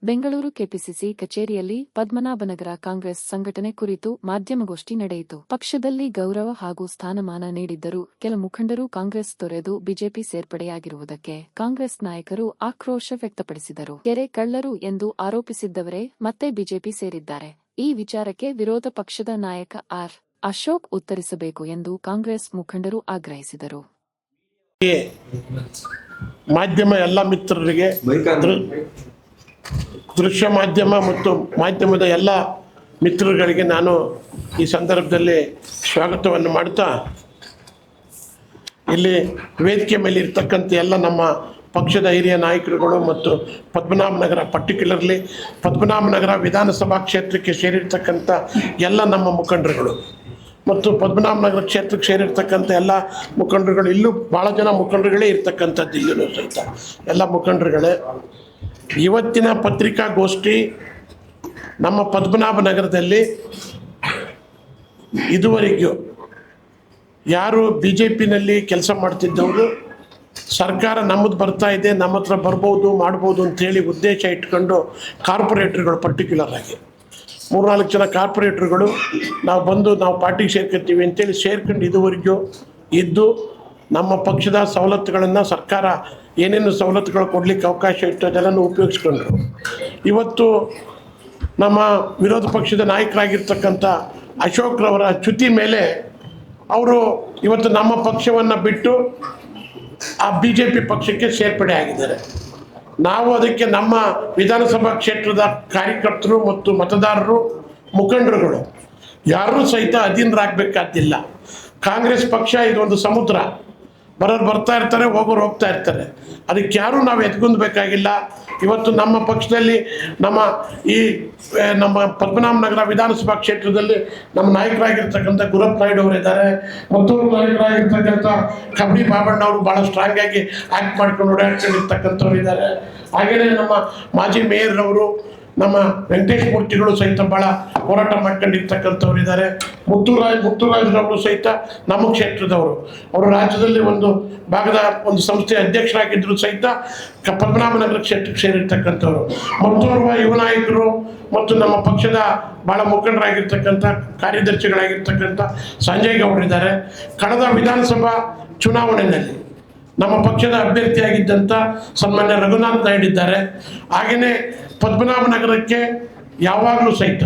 Bengaluru KPCC ಕಚೇರಿಯಲ್ಲಿ ಪದ್ಮನಾಭನಗರ ಕಾಂಗ್ರೆಸ್ ಸಂಘಟನೆ ಕುರಿತು ಮಾಧ್ಯಮಗೋಷ್ಠಿ ನಡೆಯಿತು. ಪಕ್ಷದಲ್ಲಿ ಗೌರವ ಹಾಗೂ ಸ್ಥಾನಮಾನ ನೀಡಿದ್ದರೂ ಕೆಲ ಮುಖಂಡರು ಕಾಂಗ್ರೆಸ್ ತೊರೆದು ಬಿಜೆಪಿ ಸೇರ್ಪಡೆಯಾಗಿರುವುದಕ್ಕೆ ಕಾಂಗ್ರೆಸ್ ನಾಯಕರು ಆಕ್ರೋಶ ವ್ಯಕ್ತಪಡಿಸಿದರು. ಕೆರೆ ಕಳ್ಳರು ಎಂದು ಆರೋಪಿಸಿದ್ದವರೇ ಮತ್ತೆ ಬಿಜೆಪಿ ಸೇರಿದ್ದಾರೆ. ಈ ವಿಚಾರಕ್ಕೆ ವಿರೋಧ ಪಕ್ಷದ ನಾಯಕ ಆರ್. ಅಶೋಕ್ ಉತ್ತರಿಸಬೇಕು ಎಂದು ಕಾಂಗ್ರೆಸ್ ಮುಖಂಡರು ಆಗ್ರಹಿಸಿದರು. ಮಾಧ್ಯಮ ಎಲ್ಲ ಮಿತ್ರರಿಗೆ, ದೃಶ್ಯ ಮಾಧ್ಯಮ ಮತ್ತು ಮಾಧ್ಯಮದ ಎಲ್ಲ ಮಿತ್ರರುಗಳಿಗೆ ನಾನು ಈ ಸಂದರ್ಭದಲ್ಲಿ ಸ್ವಾಗತವನ್ನು ಮಾಡ್ತಾ, ಇಲ್ಲಿ ವೇದಿಕೆ ಮೇಲೆ ಇರ್ತಕ್ಕಂಥ ಎಲ್ಲ ನಮ್ಮ ಪಕ್ಷದ ಹಿರಿಯ ನಾಯಕರುಗಳು ಮತ್ತು ಪದ್ಮನಾಭನಗರ, ಪರ್ಟಿಕ್ಯುಲರ್ಲಿ ಪದ್ಮನಾಭನಗರ ವಿಧಾನಸಭಾ ಕ್ಷೇತ್ರಕ್ಕೆ ಸೇರಿರ್ತಕ್ಕಂಥ ಎಲ್ಲ ನಮ್ಮ ಮುಖಂಡರುಗಳು ಮತ್ತು ಪದ್ಮನಾಭನಗರ ಕ್ಷೇತ್ರಕ್ಕೆ ಸೇರಿರ್ತಕ್ಕಂಥ ಎಲ್ಲ ಮುಖಂಡರುಗಳು, ಇಲ್ಲೂ ಭಾಳ ಜನ ಮುಖಂಡರುಗಳೇ ಇರ್ತಕ್ಕಂಥದ್ದು, ಇಲ್ಲೂ ಸಹಿತ ಎಲ್ಲ ಮುಖಂಡರುಗಳೇ. ಇವತ್ತಿನ ಪತ್ರಿಕಾಗೋಷ್ಠಿ ನಮ್ಮ ಪದ್ಮನಾಭನಗರದಲ್ಲಿ ಇದುವರೆಗೂ ಯಾರು ಬಿ ಜೆ ಪಿನಲ್ಲಿ ಕೆಲಸ ಮಾಡ್ತಿದ್ದವರು, ಸರ್ಕಾರ ನಮ್ಮದು ಬರ್ತಾ ಇದೆ, ನಮ್ಮ ಹತ್ರ ಬರ್ಬೋದು ಮಾಡ್ಬೋದು ಅಂಥೇಳಿ ಉದ್ದೇಶ ಇಟ್ಕೊಂಡು ಕಾರ್ಪೊರೇಟ್ರುಗಳು, ಪರ್ಟಿಕ್ಯುಲರ್ ಆಗಿ 3-4 ಜನ ಕಾರ್ಪೊರೇಟ್ರುಗಳು ನಾವು ಪಾರ್ಟಿಗೆ ಸೇರ್ಕೊತೀವಿ ಅಂತೇಳಿ ಸೇರ್ಕೊಂಡು ಇದುವರೆಗೂ ಇದ್ದು ನಮ್ಮ ಪಕ್ಷದ ಸವಲತ್ತುಗಳನ್ನು, ಸರ್ಕಾರ ಏನೇನು ಸವಲತ್ತುಗಳು ಕೊಡಲಿಕ್ಕೆ ಅವಕಾಶ ಇತ್ತು ಅದೆಲ್ಲನೂ ಉಪಯೋಗಿಸ್ಕೊಂಡ್ರು. ಇವತ್ತು ನಮ್ಮ ವಿರೋಧ ಪಕ್ಷದ ನಾಯಕರಾಗಿರ್ತಕ್ಕಂಥ ಅಶೋಕ್ರವರ ಚ್ಯುತಿ ಮೇಲೆ ಅವರು ಇವತ್ತು ನಮ್ಮ ಪಕ್ಷವನ್ನು ಬಿಟ್ಟು ಆ ಬಿ ಜೆ ಪಿ ಪಕ್ಷಕ್ಕೆ ಸೇರ್ಪಡೆ ಆಗಿದ್ದಾರೆ. ನಾವು ಅದಕ್ಕೆ ನಮ್ಮ ವಿಧಾನಸಭಾ ಕ್ಷೇತ್ರದ ಕಾರ್ಯಕರ್ತರು ಮತ್ತು ಮತದಾರರು, ಮುಖಂಡರುಗಳು ಯಾರೂ ಸಹಿತ ಅಧೀನರಾಗಬೇಕಾದಿಲ್ಲ. ಕಾಂಗ್ರೆಸ್ ಪಕ್ಷ ಇದೊಂದು ಸಮುದ್ರ, ಬರೋರು ಬರ್ತಾ ಇರ್ತಾರೆ, ಹೋಗೋರು ಹೋಗ್ತಾ ಇರ್ತಾರೆ. ಅದಕ್ಕೆ ಯಾರೂ ನಾವು ಎದ್ಗುಂದಬೇಕಾಗಿಲ್ಲ. ಇವತ್ತು ನಮ್ಮ ಪಕ್ಷದಲ್ಲಿ ನಮ್ಮ ಪದ್ಮನಾಭನಗರ ವಿಧಾನಸಭಾ ಕ್ಷೇತ್ರದಲ್ಲಿ ನಮ್ಮ ನಾಯಕರಾಗಿರ್ತಕ್ಕಂಥ ಗುರಪ್ಪ ನಾಯ್ಡು ಅವರಿದ್ದಾರೆ, ಮತ್ತೊಬ್ಬರು ನಾಯಕರಾಗಿರ್ತಕ್ಕಂಥ ಕಬಡ್ಡಿ ಬಾಬಣ್ಣವರು ಭಾಳ ಸ್ಟ್ರಾಂಗ್ ಆಗಿ ಆ್ಯಕ್ಟ್ ಮಾಡ್ಕೊಂಡು ಓಡಾಡ್ಕೊಂಡಿರ್ತಕ್ಕಂಥವ್ರು ಇದ್ದಾರೆ. ಹಾಗೆಯೇ ನಮ್ಮ ಮಾಜಿ ಮೇಯರ್ರವರು, ನಮ್ಮ ವೆಂಕಟೇಶ್ ಮೂರ್ತಿಗಳು ಸಹಿತ ಭಾಳ ಹೋರಾಟ ಮಾಡ್ಕೊಂಡಿರ್ತಕ್ಕಂಥವ್ರು ಇದ್ದಾರೆ. ಮುತ್ತುರಾಜರವರು ಸಹಿತ ನಮ್ಮ ಕ್ಷೇತ್ರದವರು, ಅವರು ರಾಜ್ಯದಲ್ಲಿ ಒಂದು ಭಾಗದ ಒಂದು ಸಂಸ್ಥೆಯ ಅಧ್ಯಕ್ಷರಾಗಿದ್ದರು ಸಹಿತ ಪದ್ಮನಾಭನಗರ ಕ್ಷೇತ್ರಕ್ಕೆ ಸೇರಿರ್ತಕ್ಕಂಥವ್ರು. ಮತ್ತೋರ್ವ ಯುವ ನಾಯಕರು ಮತ್ತು ನಮ್ಮ ಪಕ್ಷದ ಭಾಳ ಮುಖಂಡರಾಗಿರ್ತಕ್ಕಂಥ ಕಾರ್ಯದರ್ಶಿಗಳಾಗಿರ್ತಕ್ಕಂಥ ಸಂಜಯ್ ಗೌಡರಿದ್ದಾರೆ. ಕಳೆದ ವಿಧಾನಸಭಾ ಚುನಾವಣೆಯಲ್ಲಿ ನಮ್ಮ ಪಕ್ಷದ ಅಭ್ಯರ್ಥಿಯಾಗಿದ್ದಂಥ ಸನ್ಮಾನ್ಯ ರಘುನಾಥ್ ನಾಯ್ಡು ಇದ್ದಾರೆ. ಹಾಗೆಯೇ ಪದ್ಮನಾಭನಗರಕ್ಕೆ ಯಾವಾಗಲೂ ಸಹಿತ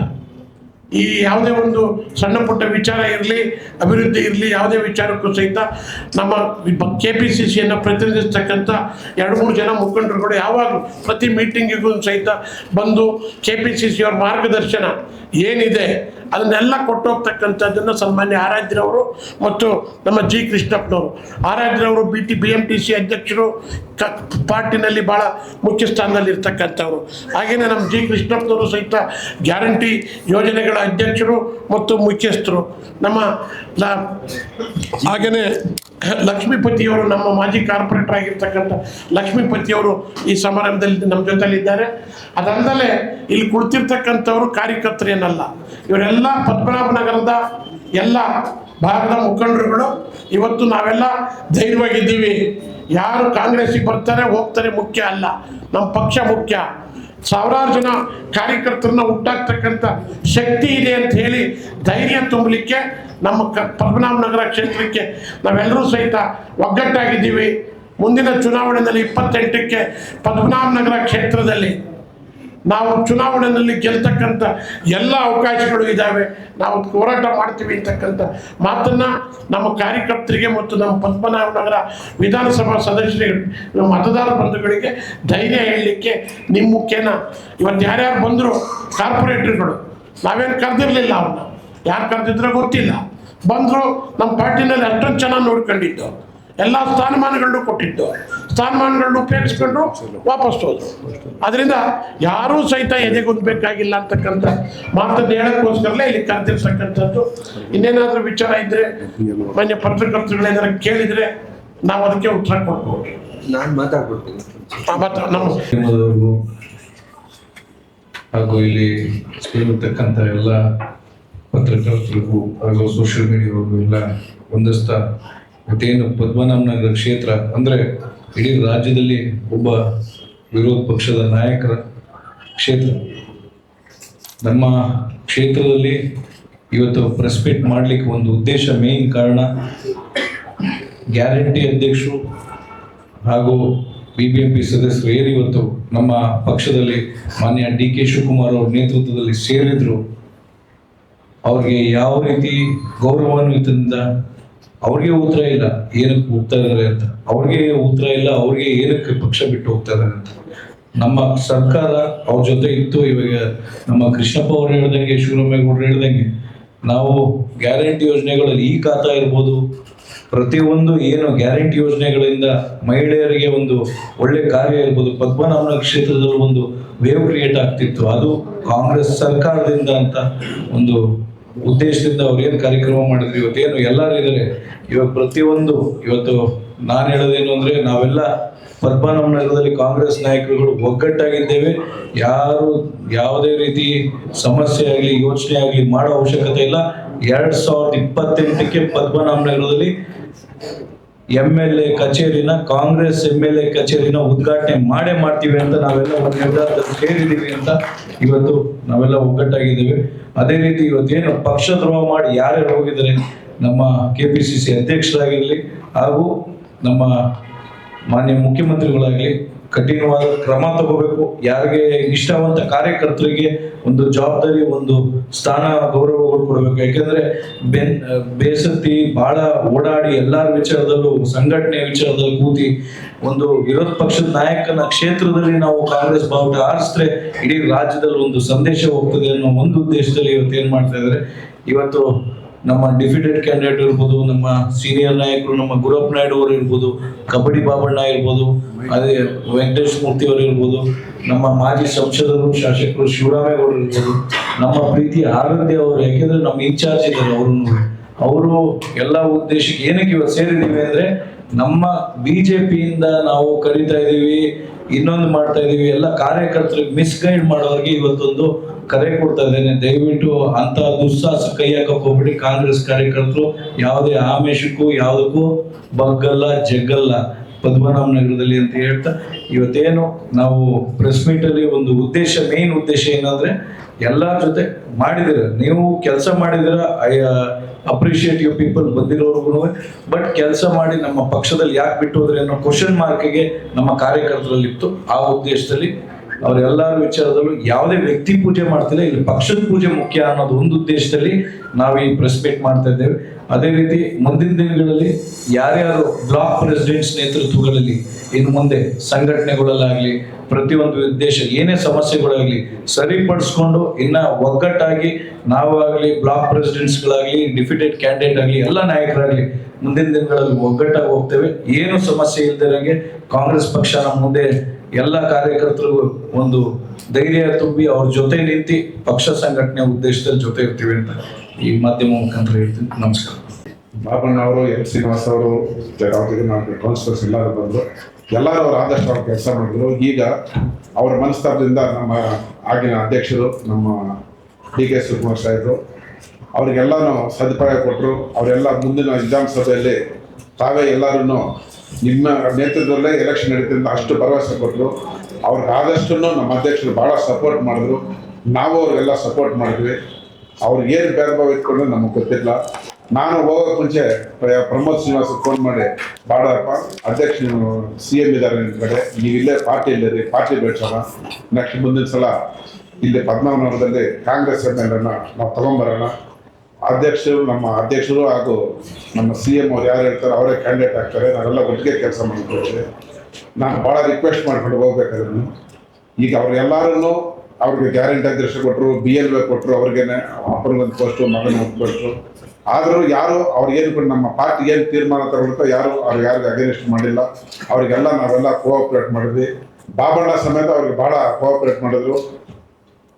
ಈ ಯಾವುದೇ ಒಂದು ಸಣ್ಣ ಪುಟ್ಟ ವಿಚಾರ ಇರಲಿ, ಅಭಿವೃದ್ಧಿ ಇರಲಿ, ಯಾವುದೇ ವಿಚಾರಕ್ಕೂ ಸಹಿತ ನಮ್ಮ KPCCಯನ್ನು ಪ್ರತಿನಿಧಿಸ್ತಕ್ಕಂಥ 2-3 ಜನ ಮುಖಂಡರುಗಳು ಯಾವಾಗಲೂ ಪ್ರತಿ ಮೀಟಿಂಗಿಗೂ ಸಹಿತ ಬಂದು KPCCಯವರ ಮಾರ್ಗದರ್ಶನ ಏನಿದೆ ಅದನ್ನೆಲ್ಲ ಕೊಟ್ಟೋಗ್ತಕ್ಕಂಥದ್ದನ್ನು ಸನ್ಮಾನ್ಯ ಆರಾಧ್ಯರವರು ಮತ್ತು ನಮ್ಮ ಜಿ ಕೃಷ್ಣಪ್ಪನವರು, ಆರಾಧ್ಯರವರು BMTC ಅಧ್ಯಕ್ಷರು, ಪಾರ್ಟಿನಲ್ಲಿ ಭಾಳ ಮುಖ್ಯ ಸ್ಥಾನದಲ್ಲಿ ಇರ್ತಕ್ಕಂಥವ್ರು. ಹಾಗೆಯೇ ನಮ್ಮ ಜಿ ಕೃಷ್ಣಪ್ಪನವರು ಸಹಿತ ಗ್ಯಾರಂಟಿ ಯೋಜನೆಗಳ ಅಧ್ಯಕ್ಷರು ಮತ್ತು ಮುಖ್ಯಸ್ಥರು. ಹಾಗೆಯೇ ಲಕ್ಷ್ಮೀಪತಿಯವರು, ನಮ್ಮ ಮಾಜಿ ಕಾರ್ಪೊರೇಟರ್ ಆಗಿರ್ತಕ್ಕಂಥ ಲಕ್ಷ್ಮೀಪತಿಯವರು ಈ ಸಮಾರಂಭದಲ್ಲಿ ನಮ್ಮ ಜೊತೆಲಿದ್ದಾರೆ. ಅದಲ್ಲದೆ ಇಲ್ಲಿ ಕುಳಿತಿರ್ತಕ್ಕಂಥವರು ಕಾರ್ಯಕರ್ತರೇನಲ್ಲ, ಇವರೆಲ್ಲ ಪದ್ಮನಾಭನಗರದ ಎಲ್ಲ ಭಾಗದ ಮುಖಂಡರುಗಳು. ಇವತ್ತು ನಾವೆಲ್ಲ ಧೈರ್ಯವಾಗಿದ್ದೀವಿ. ಯಾರು ಕಾಂಗ್ರೆಸ್ಸಿಗೆ ಬರ್ತಾರೆ ಹೋಗ್ತಾರೆ ಮುಖ್ಯ ಅಲ್ಲ, ನಮ್ಮ ಪಕ್ಷ ಮುಖ್ಯ. ಸಾವಿರಾರು ಜನ ಕಾರ್ಯಕರ್ತರನ್ನ ಹುಟ್ಟಾಕ್ತಕ್ಕಂಥ ಶಕ್ತಿ ಇದೆ ಅಂತ ಹೇಳಿ ಧೈರ್ಯ ತುಂಬಲಿಕ್ಕೆ ನಮ್ಮ ಪದ್ಮನಾಭನಗರ ಕ್ಷೇತ್ರಕ್ಕೆ ನಾವೆಲ್ಲರೂ ಸಹಿತ ಒಗ್ಗಟ್ಟಾಗಿದ್ದೀವಿ. ಮುಂದಿನ ಚುನಾವಣೆಯಲ್ಲಿ 28ಕ್ಕೆ ಪದ್ಮನಾಭನಗರ ಕ್ಷೇತ್ರದಲ್ಲಿ ನಾವು ಚುನಾವಣೆಯಲ್ಲಿ ಗೆಲ್ತಕ್ಕಂಥ ಎಲ್ಲ ಅವಕಾಶಗಳು ಇದ್ದಾವೆ. ನಾವು ಹೋರಾಟ ಮಾಡ್ತೀವಿ ಅಂತಕ್ಕಂಥ ಮಾತನ್ನು ನಮ್ಮ ಕಾರ್ಯಕರ್ತರಿಗೆ ಮತ್ತು ನಮ್ಮ ಪದ್ಮನಾಭನಗರ ವಿಧಾನಸಭಾ ಸದಸ್ಯರಿಗೆ, ನಮ್ಮ ಮತದಾರ ಬಂಧುಗಳಿಗೆ ಧೈರ್ಯ ಹೇಳಲಿಕ್ಕೆ ನಿಮ್ಮ ಮುಖೇನ ಇವತ್ತು ಯಾರ್ಯಾರು ಬಂದರು ಕಾರ್ಪೊರೇಟರ್ಗಳು, ನಾವೇನು ಕರೆದಿರಲಿಲ್ಲ, ಅವ್ರನ್ನ ಯಾರು ಕರೆದಿದ್ರೆ ಗೊತ್ತಿಲ್ಲ, ಬಂದರು. ನಮ್ಮ ಪಾರ್ಟಿನಲ್ಲಿ ಅಷ್ಟೊಂದು ಚೆನ್ನಾಗಿ ನೋಡ್ಕೊಂಡಿದ್ದು, ಎಲ್ಲ ಸ್ಥಾನಮಾನಗಳನ್ನು ಕೊಟ್ಟಿದ್ದು, ಸ್ಥಾನಮಾನಗಳನ್ನು ಉಪಯೋಗಿಸ್ಕೊಂಡು ವಾಪಸ್ ಹೋದ್ರು. ಅದರಿಂದ ಯಾರೂ ಸಹಿತ ಎದೆಗುಂದಬೇಕಾಗಿಲ್ಲ ಅಂತಕ್ಕಂಥ ಮಾತನ್ನು ಹೇಳೋಕ್ಕೋಸ್ಕರಲೇ ಇಲ್ಲಿ ಕರೆದಿರ್ತಕ್ಕಂಥದ್ದು. ಇನ್ನೇನಾದರೂ ವಿಚಾರ ಇದ್ದರೆ ಮಾನ್ಯ ಪತ್ರಕರ್ತರುಗಳೇನಾದ್ರು ಕೇಳಿದರೆ ನಾವು ಅದಕ್ಕೆ ಉತ್ತರ ಕೊಡ್ಬೋದು. ನಾನು ಮಾತಾಡ್ಬಿಡ್ತೀನಿ. ಹಾಗೂ ಇಲ್ಲಿ ಸೇರಿರ್ತಕ್ಕಂಥ ಎಲ್ಲ ಪತ್ರಕರ್ತರಿಗೂ ಹಾಗೂ ಸೋಷಿಯಲ್ ಮೀಡಿಯಾವ್ರಿಗೂ ಎಲ್ಲ ಒಂದಸ್ತ ಮತ್ತೇನು ಪದ್ಮನಾಭನಗರ ಕ್ಷೇತ್ರ ಅಂದರೆ ಇಡೀ ರಾಜ್ಯದಲ್ಲಿ ಒಬ್ಬ ವಿರೋಧ ಪಕ್ಷದ ನಾಯಕರ ಕ್ಷೇತ್ರ. ನಮ್ಮ ಕ್ಷೇತ್ರದಲ್ಲಿ ಇವತ್ತು ಪ್ರೆಸ್ ಮೀಟ್ ಮಾಡಲಿಕ್ಕೆ ಒಂದು ಉದ್ದೇಶ, ಮೇನ್ ಕಾರಣ ಗ್ಯಾರಂಟಿ ಅಧ್ಯಕ್ಷರು ಹಾಗೂ BBMP ಸದಸ್ಯರು ಏನು ಇವತ್ತು ನಮ್ಮ ಪಕ್ಷದಲ್ಲಿ ಮಾನ್ಯ DK ಶಿವಕುಮಾರ್ ಅವ್ರ ನೇತೃತ್ವದಲ್ಲಿ ಸೇರಿದ್ರು, ಅವ್ರಿಗೆ ಯಾವ ರೀತಿ ಗೌರವಾನ್ವಿತದಿಂದ ಅವ್ರಿಗೆ ಉತ್ತರ ಇಲ್ಲ ಏನಕ್ಕೆ ಹೋಗ್ತಾ ಇದ್ದಾರೆ ಅಂತ, ಅವ್ರಿಗೆ ಉತ್ತರ ಇಲ್ಲ ಅವ್ರಿಗೆ ಏನಕ್ಕೆ ಪಕ್ಷ ಬಿಟ್ಟು ಹೋಗ್ತಾ ಇದ್ದಾರೆ ಅಂತ. ನಮ್ಮ ಸರ್ಕಾರ ಅವ್ರ ಜೊತೆ ಇತ್ತು. ಇವಾಗ ನಮ್ಮ ಕೃಷ್ಣಪ್ಪ ಅವ್ರು ಹೇಳ್ದಂಗೆ, ಶಿವರಾಮೇಗೌಡರು ಹೇಳ್ದಂಗೆ, ನಾವು ಗ್ಯಾರಂಟಿ ಯೋಜನೆಗಳಲ್ಲಿ ಈ ಖಾತಾ ಇರ್ಬೋದು, ಪ್ರತಿಯೊಂದು ಏನು ಗ್ಯಾರಂಟಿ ಯೋಜನೆಗಳಿಂದ ಮಹಿಳೆಯರಿಗೆ ಒಂದು ಒಳ್ಳೆ ಕಾರ್ಯ ಇರ್ಬೋದು, ಪದ್ಮನಾಭನ ಕ್ಷೇತ್ರದಲ್ಲಿ ಒಂದು ವೇವ್ ಕ್ರಿಯೇಟ್ ಆಗ್ತಿತ್ತು. ಅದು ಕಾಂಗ್ರೆಸ್ ಸರ್ಕಾರದಿಂದ ಅಂತ ಒಂದು ಉದ್ದೇಶದಿಂದ ಅವ್ರು ಏನು ಕಾರ್ಯಕ್ರಮ ಮಾಡಿದ್ರು. ಇವತ್ತೇನು ಎಲ್ಲರೂ ಇದ್ದಾರೆ, ಇವಾಗ ಪ್ರತಿಯೊಂದು ಇವತ್ತು ನಾನು ಹೇಳೋದೇನು ಅಂದ್ರೆ, ನಾವೆಲ್ಲ ಪದ್ಮನಾಭನಗರದಲ್ಲಿ ಕಾಂಗ್ರೆಸ್ ನಾಯಕರುಗಳು ಒಗ್ಗಟ್ಟಾಗಿದ್ದೇವೆ. ಯಾರು ಯಾವುದೇ ರೀತಿ ಸಮಸ್ಯೆ ಆಗಲಿ ಯೋಚನೆ ಆಗಲಿ ಮಾಡೋ ಅವಶ್ಯಕತೆ ಇಲ್ಲ. 2028ಕ್ಕೆ ಪದ್ಮನಾಭನಗರದಲ್ಲಿ MLA ಕಚೇರಿನ, ಕಾಂಗ್ರೆಸ್ MLA ಕಚೇರಿನ ಉದ್ಘಾಟನೆ ಮಾಡೇ ಮಾಡ್ತೀವಿ ಅಂತ ನಾವೆಲ್ಲ ಒಂದು ನಿರ್ಧಾರದಲ್ಲಿ ಸೇರಿದ್ದೀವಿ ಅಂತ ಇವತ್ತು ನಾವೆಲ್ಲ ಒಗ್ಗಟ್ಟಾಗಿದ್ದೇವೆ. ಅದೇ ರೀತಿ ಇವತ್ತೇನು ಪಕ್ಷದ್ರೋಹ ಮಾಡಿ ಯಾರ್ಯಾರು ಹೋಗಿದ್ದಾರೆ, ನಮ್ಮ KPCC ಅಧ್ಯಕ್ಷರಾಗಿರಲಿ ಹಾಗೂ ನಮ್ಮ ಮಾನ್ಯ ಮುಖ್ಯಮಂತ್ರಿಗಳಾಗಲಿ ಕಠಿಣವಾದ ಕ್ರಮ ತಗೋಬೇಕು. ಯಾರಿಗೆ ನಿಷ್ಠಾವಂತ ಕಾರ್ಯಕರ್ತರಿಗೆ ಒಂದು ಜವಾಬ್ದಾರಿ, ಒಂದು ಸ್ಥಾನ, ಗೌರವಗಳು ಕೊಡಬೇಕು. ಯಾಕೆಂದ್ರೆ ಬೇಸತ್ತಿ ಬಹಳ ಓಡಾಡಿ ಎಲ್ಲಾರ ವಿಚಾರದಲ್ಲೂ ಸಂಘಟನೆ ವಿಚಾರದಲ್ಲಿ ಕೂತಿ ಒಂದು ವಿರೋಧ ಪಕ್ಷದ ನಾಯಕನ ಕ್ಷೇತ್ರದಲ್ಲಿ ನಾವು ಕಾಂಗ್ರೆಸ್ ಬಾವುಟ ಹಾರಿಸಿದ್ರೆ ಇಡೀ ರಾಜ್ಯದಲ್ಲಿ ಒಂದು ಸಂದೇಶ ಹೋಗ್ತದೆ ಅನ್ನೋ ಒಂದು ಉದ್ದೇಶದಲ್ಲಿ ಇವತ್ತು ಏನ್ ಮಾಡ್ತಾ ಇದ್ದಾರೆ. ಇವತ್ತು ನಮ್ಮ ಡಿಫಿಟೆಡ್ ಕ್ಯಾಂಡಿಡೇಟ್ ಇರ್ಬೋದು, ನಮ್ಮ ಸೀನಿಯರ್ ನಾಯಕರು ನಮ್ಮ ಗುರಪ್ಪ ನಾಯ್ಡು ಅವರು ಇರ್ಬೋದು, ಕಬಡ್ಡಿ ಬಾಬಣ್ಣ ಇರ್ಬೋದು, ಅದೇ ವೆಂಕಟೇಶ್ ಮೂರ್ತಿ ಅವರು ಇರ್ಬೋದು, ನಮ್ಮ ಮಾಜಿ ಸಂಸದರು ಶಾಸಕರು ಶಿವರಾಮೇಗೌಡರು ಇರ್ಬೋದು, ನಮ್ಮ ಪ್ರೀತಿ ಆರಾಧ್ಯ ಅವರು, ಯಾಕೆಂದ್ರೆ ನಮ್ಮ ಇನ್ಚಾರ್ಜ್ ಇದ್ದಾರೆ ಅವರು ಎಲ್ಲ ಉದ್ದೇಶಕ್ಕೆ ಏನಕ್ಕೆ ಇವತ್ತು ಸೇರಿದ್ದೀವಿ ಅಂದ್ರೆ, ನಮ್ಮ BJPಯಿಂದ ನಾವು ಕರಿತಾ ಇದೀವಿ, ಇನ್ನೊಂದು ಮಾಡ್ತಾ ಇದೀವಿ, ಎಲ್ಲ ಕಾರ್ಯಕರ್ತರಿಗೆ ಮಿಸ್ಗೈಡ್ ಮಾಡೋರಿಗೆ ಇವತ್ತೊಂದು ಕರೆ ಕೊಡ್ತಾ ಇದ್ದೇನೆ. ದಯವಿಟ್ಟು ಅಂತ ದುಸ್ಸಾಹಸ ಕೈ ಹಾಕಕ್ ಹೋಗ್ಬಿಡಿ. ಕಾಂಗ್ರೆಸ್ ಕಾರ್ಯಕರ್ತರು ಯಾವುದೇ ಆಮಿಷಕ್ಕೂ ಯಾವುದಕ್ಕೂ ಬಗ್ಗಲ್ಲ ಜಗ್ಗಲ್ಲ ಪದ್ಮನಾಭನಗರದಲ್ಲಿ ಅಂತ ಹೇಳ್ತಾ, ಇವತ್ತೇನು ನಾವು ಪ್ರೆಸ್ ಮೀಟ್ ಅಲ್ಲಿ ಒಂದು ಉದ್ದೇಶ, ಮೇನ್ ಉದ್ದೇಶ ಏನಂದ್ರೆ, ಎಲ್ಲರ ಜೊತೆ ಮಾಡಿದಿರ, ನೀವು ಕೆಲಸ ಮಾಡಿದಿರ, ಐ ಅಪ್ರಿಷಿಯೇಟ್ ಯು ಪೀಪಲ್ ಬಂದಿರೋರ್ಗು, ಬಟ್ ಕೆಲಸ ಮಾಡಿ ನಮ್ಮ ಪಕ್ಷದಲ್ಲಿ ಯಾಕೆ ಬಿಟ್ಟು ಹೋದ್ರೆ ಅನ್ನೋ ಕ್ವಶನ್ ಮಾರ್ಕ್ಗೆ ನಮ್ಮ ಕಾರ್ಯಕರ್ತರಲ್ಲಿತ್ತು. ಆ ಉದ್ದೇಶದಲ್ಲಿ ಅವರೆಲ್ಲರ ವಿಚಾರದಲ್ಲೂ ಯಾವುದೇ ವ್ಯಕ್ತಿ ಪೂಜೆ ಮಾಡ್ತಿಲ್ಲ, ಇಲ್ಲಿ ಪಕ್ಷದ ಪೂಜೆ ಮುಖ್ಯ ಅನ್ನೋದು ಒಂದು ಉದ್ದೇಶದಲ್ಲಿ ನಾವು ಈ ಪ್ರೆಸ್ ಮೀಟ್ ಮಾಡ್ತಾ ಇದ್ದೇವೆ. ಅದೇ ರೀತಿ ಮುಂದಿನ ದಿನಗಳಲ್ಲಿ ಯಾರ್ಯಾರು ಬ್ಲಾಕ್ ಪ್ರೆಸಿಡೆಂಟ್ಸ್ ನೇತೃತ್ವಗಳಲ್ಲಿ ಇನ್ನು ಮುಂದೆ ಸಂಘಟನೆಗಳಲ್ಲಾಗ್ಲಿ ಪ್ರತಿಯೊಂದು ಉದ್ದೇಶ ಏನೇ ಸಮಸ್ಯೆಗಳಾಗ್ಲಿ ಸರಿಪಡಿಸ್ಕೊಂಡು ಇನ್ನ ಒಗ್ಗಟ್ಟಾಗಿ ನಾವಾಗ್ಲಿ ಬ್ಲಾಕ್ ಪ್ರೆಸಿಡೆಂಟ್ಸ್ಗಳಾಗ್ಲಿ ಡಿಫಿಟೆಡ್ ಕ್ಯಾಂಡಿಡೇಟ್ ಆಗಲಿ ಎಲ್ಲ ನಾಯಕರಾಗ್ಲಿ ಮುಂದಿನ ದಿನಗಳಲ್ಲಿ ಒಗ್ಗಟ್ಟಾಗಿ ಹೋಗ್ತೇವೆ. ಏನು ಸಮಸ್ಯೆ ಇಲ್ದಿರಂಗೆ ಕಾಂಗ್ರೆಸ್ ಪಕ್ಷ ನಮ್ಮ ಮುಂದೆ ಎಲ್ಲ ಕಾರ್ಯಕರ್ತರಿಗೂ ಒಂದು ಧೈರ್ಯ ತುಂಬಿ ಅವ್ರ ಜೊತೆ ನಿಂತು ಪಕ್ಷ ಸಂಘಟನೆ ಉದ್ದೇಶದಲ್ಲಿ ಜೊತೆ ಇರ್ತೀವಿ ಅಂತ ಈ ಮಾಧ್ಯಮ ಮುಖಾಂತರ ಹೇಳ್ತೀನಿ. ನಮಸ್ಕಾರ. ಬಾಬಣ್ಣ ಅವರು, ಎಂ ಶ್ರೀನಿವಾಸ್ ಅವರು, ಕೌನ್ಸಿಲರ್ಸ್ ಎಲ್ಲರೂ ಬಂದರು. ಎಲ್ಲರೂ ಅವ್ರು ಆದಷ್ಟು ಅವ್ರು ಕೆಲಸ ಮಾಡಿದ್ರು. ಈಗ ಅವರ ಮನಸ್ತಾಪದಿಂದ ನಮ್ಮ ಆಗಿನ ಅಧ್ಯಕ್ಷರು ನಮ್ಮ DK ಶಿವಕುಮಾರ್ ಸಾಹೇಬರು ಅವರಿಗೆಲ್ಲನೂ ಸದುಪಾಯ ಕೊಟ್ಟರು. ಅವರೆಲ್ಲ ಮುಂದಿನ ವಿಧಾನಸಭೆಯಲ್ಲಿ ತಾವೇ ಎಲ್ಲರೂ ನಿಮ್ಮ ನೇತೃತ್ವದಲ್ಲೇ ಎಲೆಕ್ಷನ್ ನಡೀತಿದ್ದ ಅಷ್ಟು ಭರವಸೆ ಕೊಟ್ಟರು. ಅವ್ರಿಗೆ ಆದಷ್ಟು ನಮ್ಮ ಅಧ್ಯಕ್ಷರು ಭಾಳ ಸಪೋರ್ಟ್ ಮಾಡಿದ್ರು. ನಾವು ಅವ್ರಿಗೆಲ್ಲ ಸಪೋರ್ಟ್ ಮಾಡಿದ್ವಿ. ಅವ್ರಿಗೆ ಏನು ಭೇದ ಭಾವ ಇಟ್ಕೊಂಡು ನಮಗೆ ಗೊತ್ತಿಲ್ಲ. ನಾನು ಹೋಗೋಕೆ ಮುಂಚೆ ಪ್ರಮೋದ್ ಶ್ರೀನಿವಾಸ್ ಫೋನ್ ಮಾಡಿ, ಬಾಡಪ್ಪ ಅಧ್ಯಕ್ಷ ನೀವು CM ಇದ್ದಾರೆ ನಿಮ್ಮ ಕಡೆ, ನೀವು ಇಲ್ಲೇ ಪಾರ್ಟಿ ಇಲ್ಲರಿ, ಪಾರ್ಟಿ ಬೆಳೆಸೋಣ, ನೆಕ್ಸ್ಟ್ ಮುಂದಿನ ಸಲ ಇಲ್ಲಿ ಪದ್ಮನಾಭನಗರದಲ್ಲಿ ಕಾಂಗ್ರೆಸ್ ಎಮ್ಮೆಲ್ಲೆನ ನಾವು ತಗೊಂಬರೋಣ. ನಮ್ಮ ಅಧ್ಯಕ್ಷರು ಹಾಗೂ ನಮ್ಮ CM ಅವ್ರು ಯಾರು ಹೇಳ್ತಾರೆ ಅವರೇ ಕ್ಯಾಂಡಿಡೇಟ್ ಆಗ್ತಾರೆ, ನಾವೆಲ್ಲ ಒಟ್ಟಿಗೆ ಕೆಲಸ ಮಾಡ್ಕೊಳ್ತೀವಿ. ನಾನು ಭಾಳ ರಿಕ್ವೆಸ್ಟ್ ಮಾಡ್ಕೊಂಡು ಹೋಗ್ಬೇಕಾದ್ರೆ ಈಗ ಅವ್ರಿಗೆಲ್ಲರೂ ಅವ್ರಿಗೆ ಗ್ಯಾರಂಟಿ ಅಧ್ಯಕ್ಷ ಕೊಟ್ಟರು, BLO ಕೊಟ್ಟರು, ಅವ್ರಿಗೇನೆ ಅಪ್ಪನಿಗೊಂದು ಪೋಸ್ಟು, ಮಗನಿಗೊಂದು ಪೋಸ್ಟು. ಆದರೂ ಯಾರು ಅವ್ರಿಗೇನು ನಮ್ಮ ಪಾರ್ಟಿ ಏನು ತೀರ್ಮಾನ ತಗೊಳ್ತೋ ಯಾರು ಯಾರಿಗೂ ಅಗೇನಿಸ್ಟ್ ಮಾಡಿಲ್ಲ. ಅವರಿಗೆಲ್ಲ ನಾವೆಲ್ಲ ಕೋಆಪ್ರೇಟ್ ಮಾಡಿದ್ವಿ. ಬಾಬಣ್ಣ ಸಮೇತ ಅವ್ರಿಗೆ ಭಾಳ ಕೋಆಪ್ರೇಟ್ ಮಾಡಿದ್ರು.